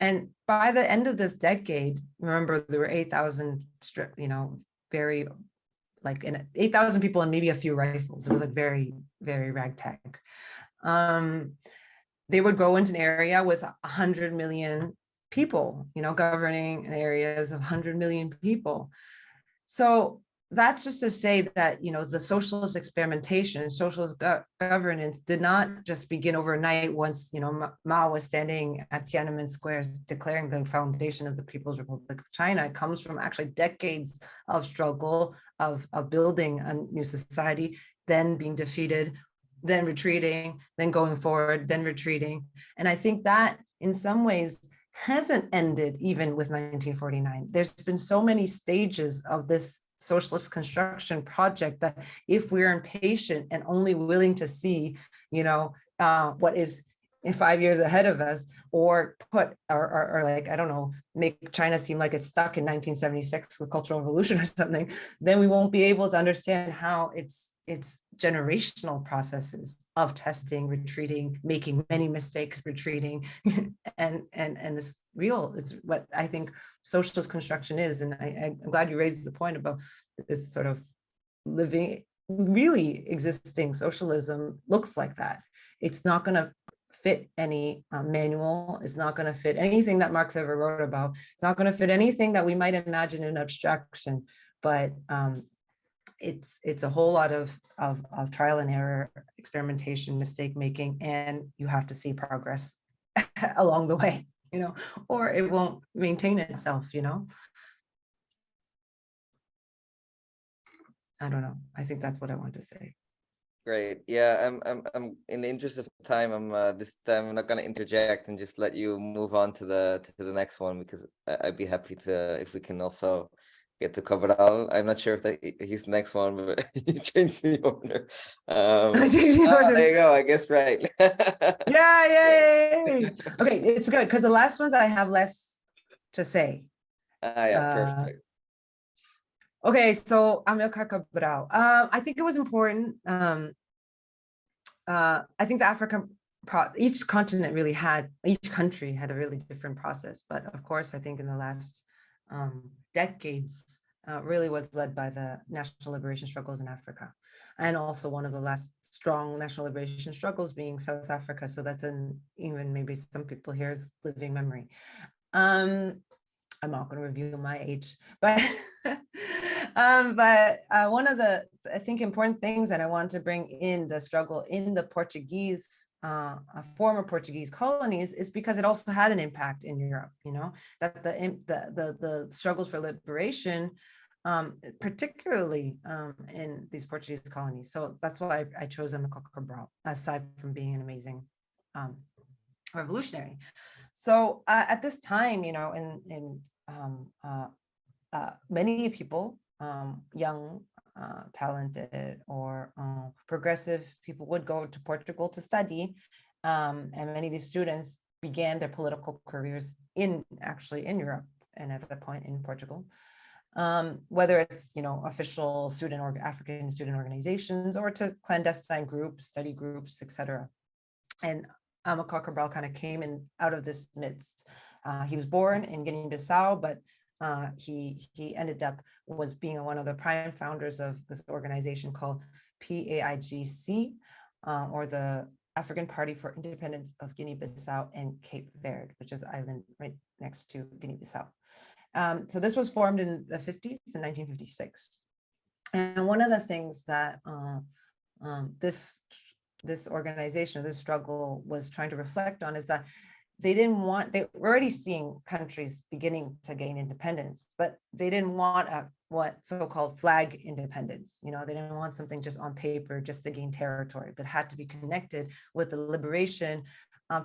And by the end of this decade, remember, there were 8,000, very, like, 8,000 people and maybe a few rifles. It was like very, very ragtag. They would go into an area with 100 million people, governing areas of 100 million people. So that's just to say that, the socialist experimentation, socialist governance did not just begin overnight once, Mao was standing at Tiananmen Square declaring the foundation of the People's Republic of China. It comes from actually decades of struggle, of building a new society, then being defeated, then retreating, then going forward, then retreating. And I think that in some ways hasn't ended even with 1949. There's been so many stages of this socialist construction project that if we're impatient and only willing to see, what is in 5 years ahead of us, or like, I don't know, make China seem like it's stuck in 1976, the Cultural Revolution or something, then we won't be able to understand how it's generational processes of testing, retreating, making many mistakes, retreating, and this it's what I think socialist construction is. And I'm glad you raised the point about this sort of living, really existing socialism looks like that. It's not going to fit any manual. It's not going to fit anything that Marx ever wrote about. It's not going to fit anything that we might imagine in abstraction, but it's a whole lot of trial and error, experimentation, mistake making, and you have to see progress along the way, or it won't maintain itself, I don't know. I think that's what I want to say. Great. Yeah, I'm in the interest of time, this time I'm not going to interject and just let you move on to the next one, because I'd be happy to, if we can also get to cover it all. I'm not sure if he's the next one, but you changed the order. There you go, I guess, right. Yeah. Okay, it's good, because the last ones I have less to say. Perfect. Okay, so Amilcar Cabral. I think it was important. I think the African, each continent really had, each country had a really different process. But of course, I think in the last decades, really was led by the national liberation struggles in Africa. And also one of the last strong national liberation struggles being South Africa. So that's even maybe some people here is living memory. I'm not going to reveal my age, but one of the, I think, important things that I want to bring in the struggle in the Portuguese, former Portuguese colonies, is because it also had an impact in Europe. That the struggles for liberation particularly in these Portuguese colonies. So that's why I chose Amilcar Cabral, aside from being an amazing revolutionary. So at this time, you know, many people, young, talented, or progressive people would go to Portugal to study, and many of these students began their political careers actually in Europe, and at that point in Portugal. Whether it's, you know, official student or African student organizations, or to clandestine groups, study groups, etc. And Amilcar Cabral kind of came in out of this midst. He was born in Guinea-Bissau, but he ended up was being one of the prime founders of this organization called PAIGC, or the African Party for Independence of Guinea-Bissau and Cape Verde, which is an island right next to Guinea-Bissau. So this was formed in the 50s, in 1956. And one of the things that this organization, this struggle was trying to reflect on is that they were already seeing countries beginning to gain independence, but they didn't want what so-called flag independence. You know, they didn't want something just on paper, just to gain territory, but had to be connected with the liberation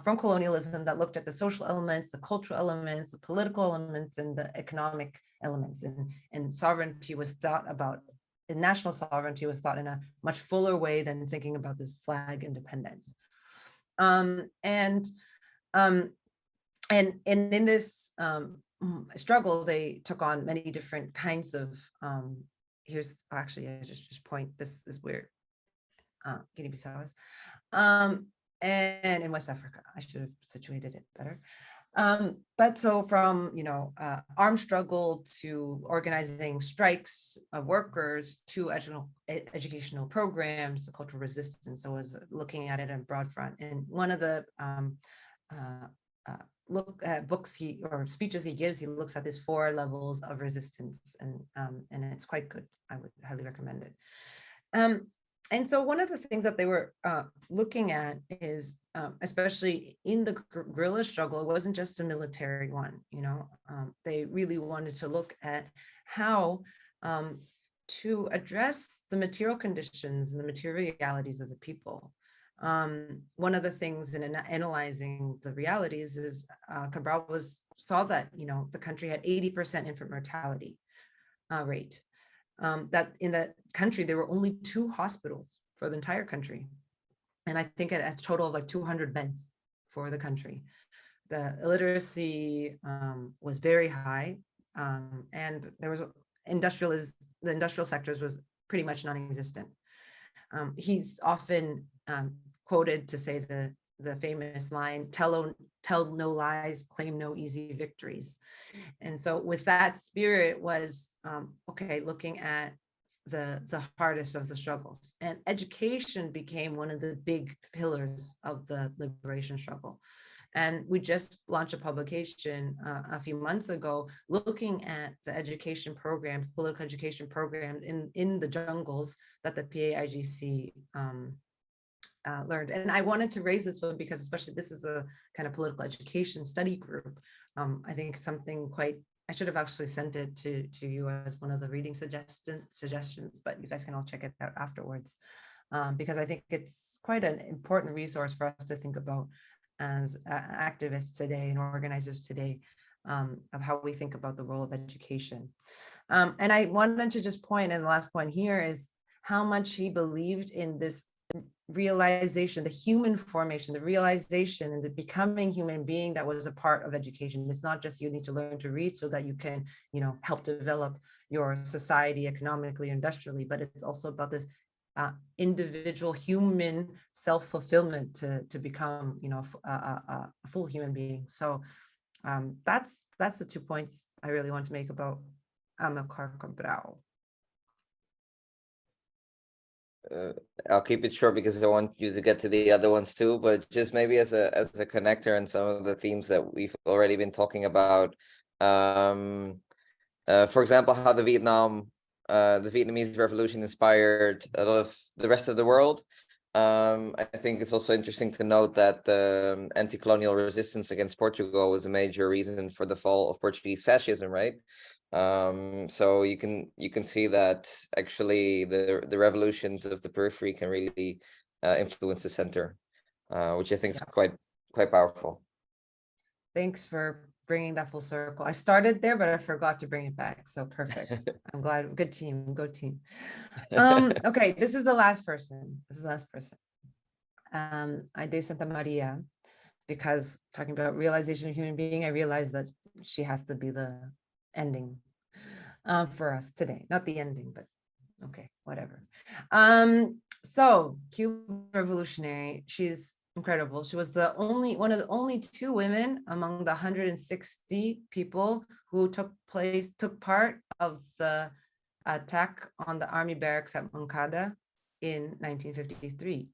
from colonialism that looked at the social elements, the cultural elements, the political elements, and the economic elements. And sovereignty was thought about, and national sovereignty was thought in a much fuller way than thinking about this flag independence. And in this struggle, they took on many different kinds of, here's actually, I just point, this is where Guinea-Bissau is. And in West Africa, I should have situated it better. But so from, you know, armed struggle to organizing strikes of workers to educational programs, cultural resistance. So I was looking at it in broad front. And one of the books or speeches he gives, he looks at these 4 levels of resistance, and it's quite good. I would highly recommend it. And so one of the things that they were looking at is, especially in the guerrilla struggle, it wasn't just a military one, you know, they really wanted to look at how to address the material conditions and the material realities of the people. One of the things in analyzing the realities is Cabral saw that, you know, the country had 80% infant mortality rate. That in the country, there were only 2 hospitals for the entire country. And I think at a total of like 200 beds for the country. The illiteracy was very high. And there was the industrial sectors was pretty much non-existent. He's often quoted to say the famous line, tell no lies, claim no easy victories. And so with that spirit was, okay, looking at the hardest of the struggles. And education became one of the big pillars of the liberation struggle. And we just launched a publication a few months ago looking at the education programs, political education programs in the jungles that the PAIGC learned. And I wanted to raise this one because especially this is a kind of political education study group. I think something quite, I should have actually sent it to you as one of the reading suggestions, but you guys can all check it out afterwards. Because I think it's quite an important resource for us to think about as activists today and organizers today, of how we think about the role of education. And I wanted to just point, and the last point here is how much he believed in this realization, the human formation, the realization and the becoming human being that was a part of education. It's not just you need to learn to read so that you can, you know, help develop your society economically, industrially, but it's also about this individual human self-fulfillment to become, you know, a full human being. So that's the 2 points I really want to make about Amilcar Cabral. I'll keep it short because I want you to get to the other ones too, but just maybe as a connector and some of the themes that we've already been talking about. For example, how the Vietnamese Revolution inspired a lot of the rest of the world. I think it's also interesting to note that anti-colonial resistance against Portugal was a major reason for the fall of Portuguese fascism, right? So you can see that actually the revolutions of the periphery can really influence the center, which I think is Yeah. quite powerful. Thanks for bringing that full circle. I started there, but I forgot to bring it back. So perfect. I'm glad. Good team. Go team. Okay, this is the last person. This is the last person. Aide Santa Maria, because talking about realization of human being, I realized that she has to be the ending for us today. Not the ending, but okay, whatever. So Cuban revolutionary, she's incredible. She was one of the only two women among the 160 people who took part of the attack on the army barracks at Moncada in 1953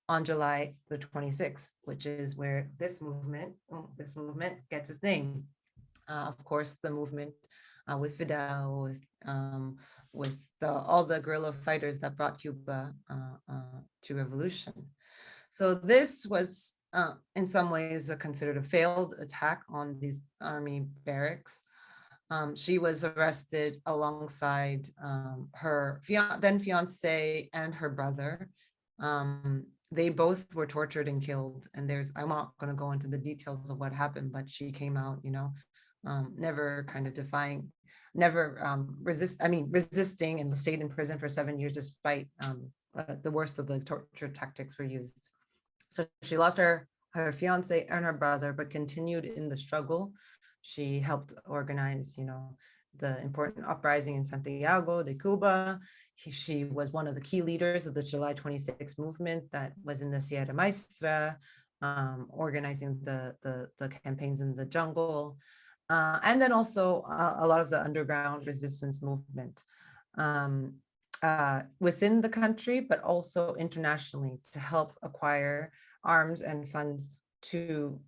on July the 26th, which is where this movement gets its name. Of course, the movement with Fidel, with all the guerrilla fighters that brought Cuba to revolution. So this was, in some ways, considered a failed attack on these army barracks. She was arrested alongside her then fiance and her brother. They both were tortured and killed. And I'm not going to go into the details of what happened, but she came out, never kind of defying, never resisting, and stayed in prison for 7 years despite the worst of the torture tactics were used. So she lost her fiance and her brother, but continued in the struggle. She helped organize, the important uprising in Santiago de Cuba. She was one of the key leaders of the July 26 movement that was in the Sierra Maestra, organizing the campaigns in the jungle. And then also a lot of the underground resistance movement within the country, but also internationally, to help acquire arms and funds to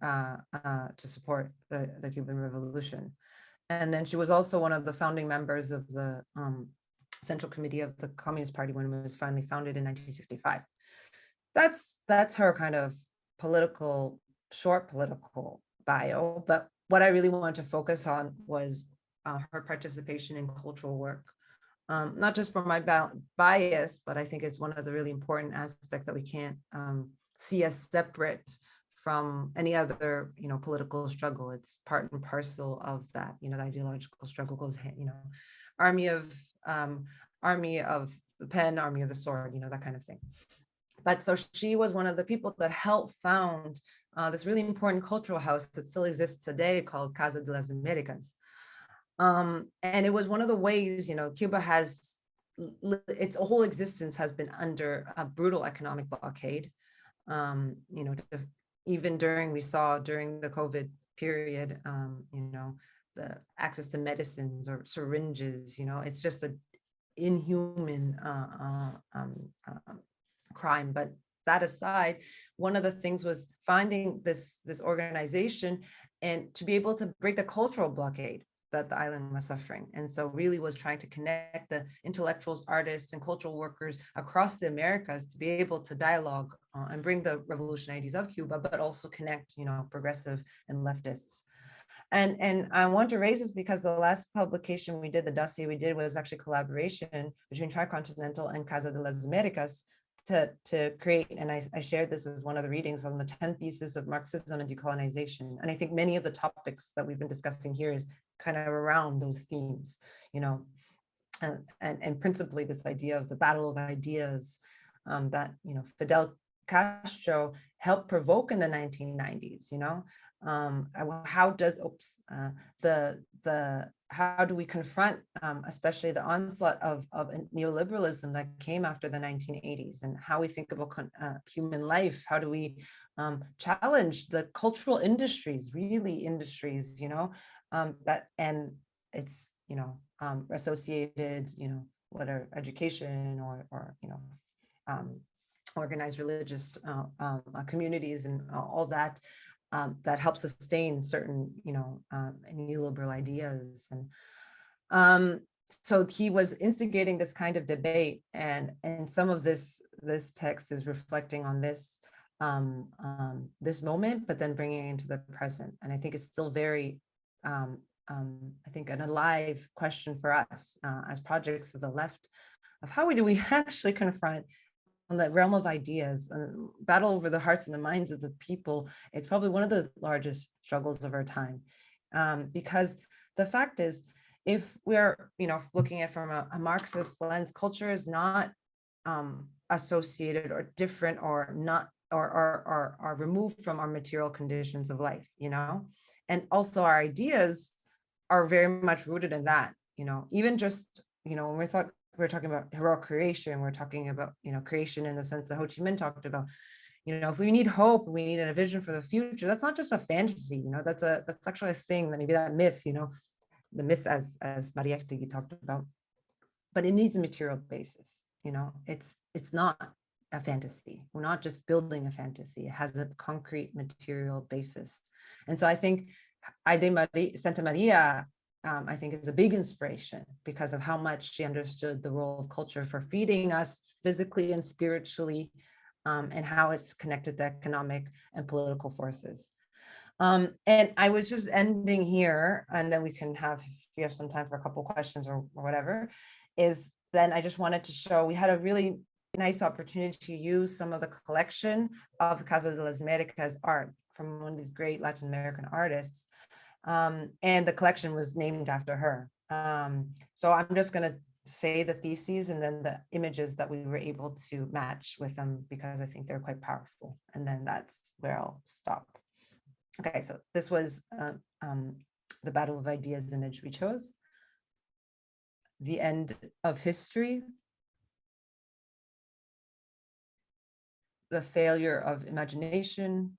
support the Cuban Revolution. And then she was also one of the founding members of the Central Committee of the Communist Party when it was finally founded in 1965. That's her kind of short political bio. But what I really wanted to focus on was her participation in cultural work. Not just for my bias, but I think it's one of the really important aspects that we can't see as separate from any other, political struggle. It's part and parcel of that. The ideological struggle goes hand, army of the pen, army of the sword, that kind of thing. But so she was one of the people that helped found this really important cultural house that still exists today called Casa de las Americas. And it was one of the ways, Cuba has, its whole existence has been under a brutal economic blockade. Even we saw during the COVID period, the access to medicines or syringes, it's just an inhuman crime. But that aside, one of the things was finding this organization and to be able to break the cultural blockade that the island was suffering. And so really was trying to connect the intellectuals, artists, and cultural workers across the Americas to be able to dialogue and bring the revolutionary ideas of Cuba, but also connect, progressive and leftists. And I want to raise this because the last publication we did, the dossier we did, was actually collaboration between Tricontinental and Casa de las Americas to create, and I shared this as one of the readings on the 10 thesis of Marxism and decolonization. And I think many of the topics that we've been discussing here is kind of around those themes, and principally this idea of the battle of ideas that, Fidel Castro helped provoke in the 1990s, how do we confront especially the onslaught of neoliberalism that came after the 1980s, and how we think about human life? How do we challenge the cultural industries, that, and it's, associated, whether education or organized religious communities and all that, that help sustain certain, neoliberal ideas. And So he was instigating this kind of debate, and some of this text is reflecting on this this moment, but then bringing it into the present. And I think it's still very, I think, an alive question for us as projects of the left, of how do we actually confront on the realm of ideas and battle over the hearts and the minds of the people. It's probably one of the largest struggles of our time, because the fact is, if we're looking at from a Marxist lens, culture is not associated or different or not or removed from our material conditions of life, and also our ideas are very much rooted in that. Even just when we're talking about heroic creation, we're talking about creation in the sense that Ho Chi Minh talked about. If we need hope, we need a vision for the future. That's not just a fantasy. That's actually a thing. That maybe that myth, the myth as Maria talked about, but it needs a material basis. It's not a fantasy. We're not just building a fantasy. It has a concrete material basis. And so I think Santa Maria, I think, is a big inspiration because of how much she understood the role of culture for feeding us physically and spiritually, and how it's connected to economic and political forces. And I was just ending here, and then we can have, if you have some time for a couple of questions or whatever, is then I just wanted to show, we had a really nice opportunity to use some of the collection of Casa de las Americas art from one of these great Latin American artists. And the collection was named after her. So I'm just going to say the theses and then the images that we were able to match with them, because I think they're quite powerful. And then that's where I'll stop. Okay, so this was the Battle of Ideas image we chose. The end of history. The failure of imagination.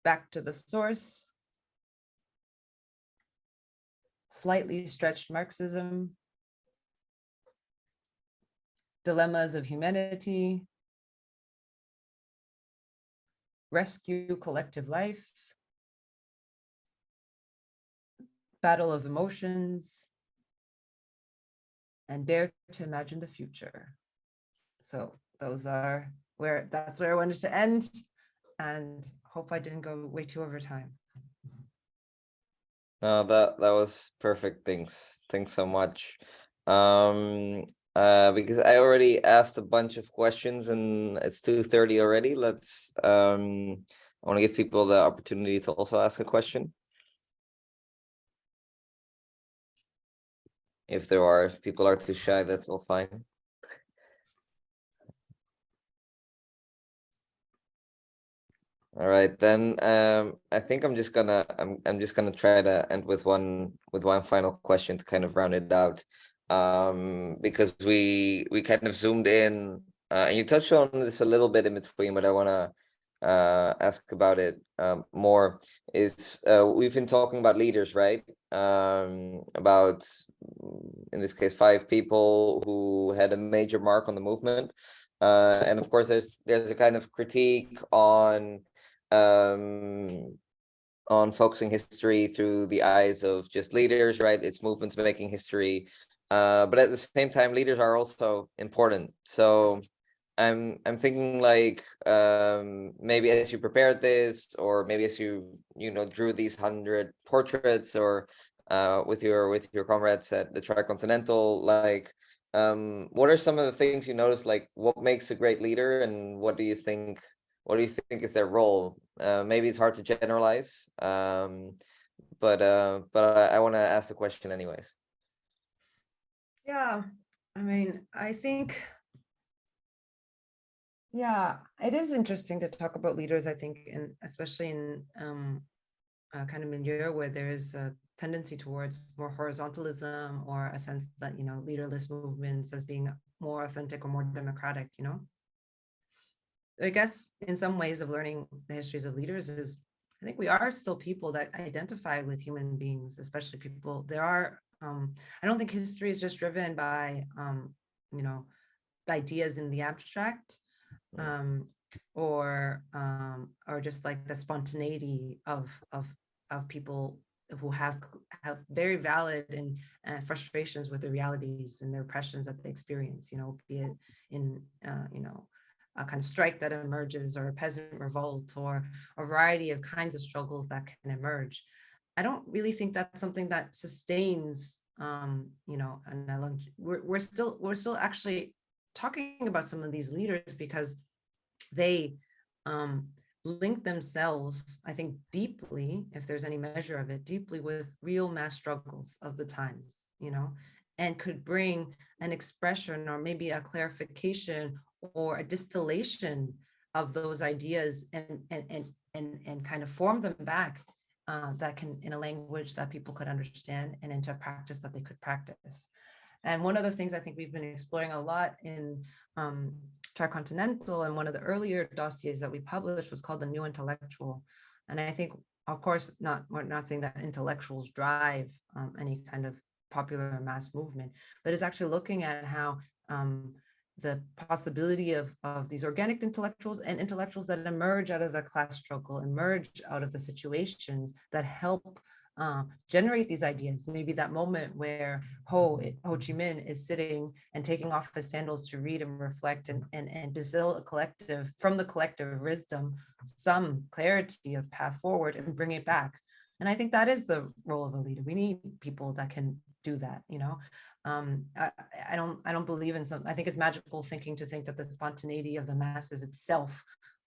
Back to the source. Slightly stretched Marxism. Dilemmas of humanity. Rescue collective life. Battle of emotions. And dare to imagine the future. So that's where I wanted to end, and hope I didn't go way too over time. No, that was perfect. Thanks so much. Because I already asked a bunch of questions and it's 2:30 already. I want to give people the opportunity to also ask a question. If people are too shy, that's all fine. All right, then I think I'm just gonna try to end with one final question to kind of round it out, because we kind of zoomed in, and you touched on this a little bit in between, but I want to ask about it more. Is we've been talking about leaders, right? About, in this case, 5 people who had a major mark on the movement, and of course there's a kind of critique on focusing history through the eyes of just leaders, right? It's movements making history, but at the same time, leaders are also important. So I'm thinking, like, maybe as you prepared this, or maybe as you drew these 100 portraits, or with your comrades at the Tricontinental, like, what are some of the things you notice, like what makes a great leader, and what do you think is their role? Maybe it's hard to generalize, but I want to ask the question anyways. Yeah, I mean, I think, yeah, it is interesting to talk about leaders, I think, and especially in kind of milieu where there is a tendency towards more horizontalism, or a sense that, leaderless movements as being more authentic or more democratic, I guess in some ways of learning the histories of leaders is, I think we are still people that identify with human beings, especially people. There are, I don't think history is just driven by, ideas in the abstract, or just like the spontaneity of people who have very valid and frustrations with the realities and the oppressions that they experience, be it in, a kind of strike that emerges, or a peasant revolt, or a variety of kinds of struggles that can emerge. I don't really think that's something that sustains, and we're still actually talking about some of these leaders because they link themselves, I think, deeply, if there's any measure of it, deeply with real mass struggles of the times, and could bring an expression or maybe a clarification or a distillation of those ideas and kind of form them back that can, in a language that people could understand, and into a practice that they could practice. And one of the things I think we've been exploring a lot in Tricontinental, and one of the earlier dossiers that we published was called The New Intellectual. And I think, of course, we're not saying that intellectuals drive any kind of popular mass movement, but it's actually looking at how the possibility of these organic intellectuals and intellectuals that emerge out of the class struggle, emerge out of the situations that help generate these ideas. Maybe that moment where Ho Chi Minh is sitting and taking off his sandals to read and reflect and distill from the collective wisdom, some clarity of path forward, and bring it back. And I think that is the role of a leader. We need people that can do that. I don't believe in I think it's magical thinking to think that the spontaneity of the masses itself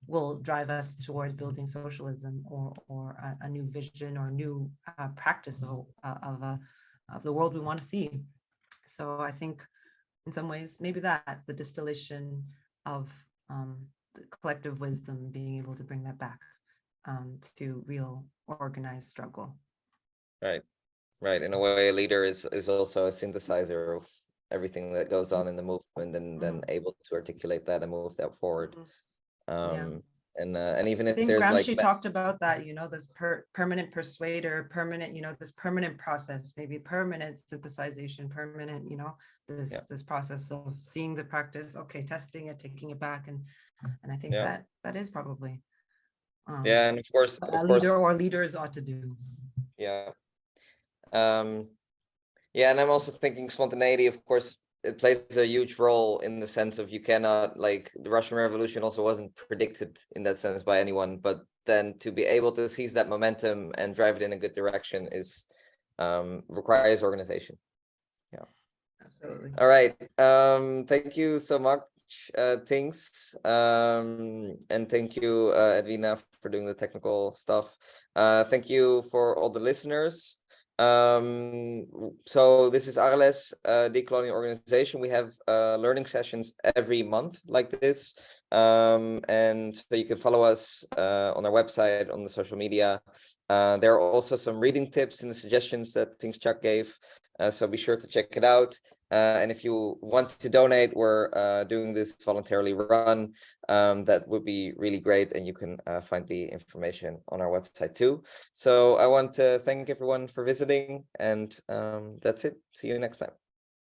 will drive us towards building socialism or a new vision or new practice of the world we want to see. So I think in some ways, maybe that the distillation of the collective wisdom, being able to bring that back to real organized struggle. Right. In a way, a leader is also a synthesizer of everything that goes on in the movement, and then able to articulate that and move that forward. And even if there's Gramsci talked about that, this permanent persuader, permanent, this permanent process, maybe permanent synthesization, permanent, this process of seeing the practice, okay, testing it, taking it back, and I think that is probably and of course a leader or leaders ought to do. And I'm also thinking spontaneity, of course, it plays a huge role in the sense of you cannot, like, the Russian Revolution also wasn't predicted in that sense by anyone, but then to be able to seize that momentum and drive it in a good direction is requires organization. Absolutely. All right. Thank you so much, Tings, and thank you, Edwina, for doing the technical stuff. Thank you for all the listeners. So this is Arles, Decolonial organization. We have learning sessions every month like this, and so you can follow us on our website, on the social media. There are also some reading tips and the suggestions that Tings Chuck gave, so be sure to check it out. And if you want to donate, we're doing this voluntarily run. That would be really great, and you can find the information on our website too. So I want to thank everyone for visiting, and that's it. See you next time.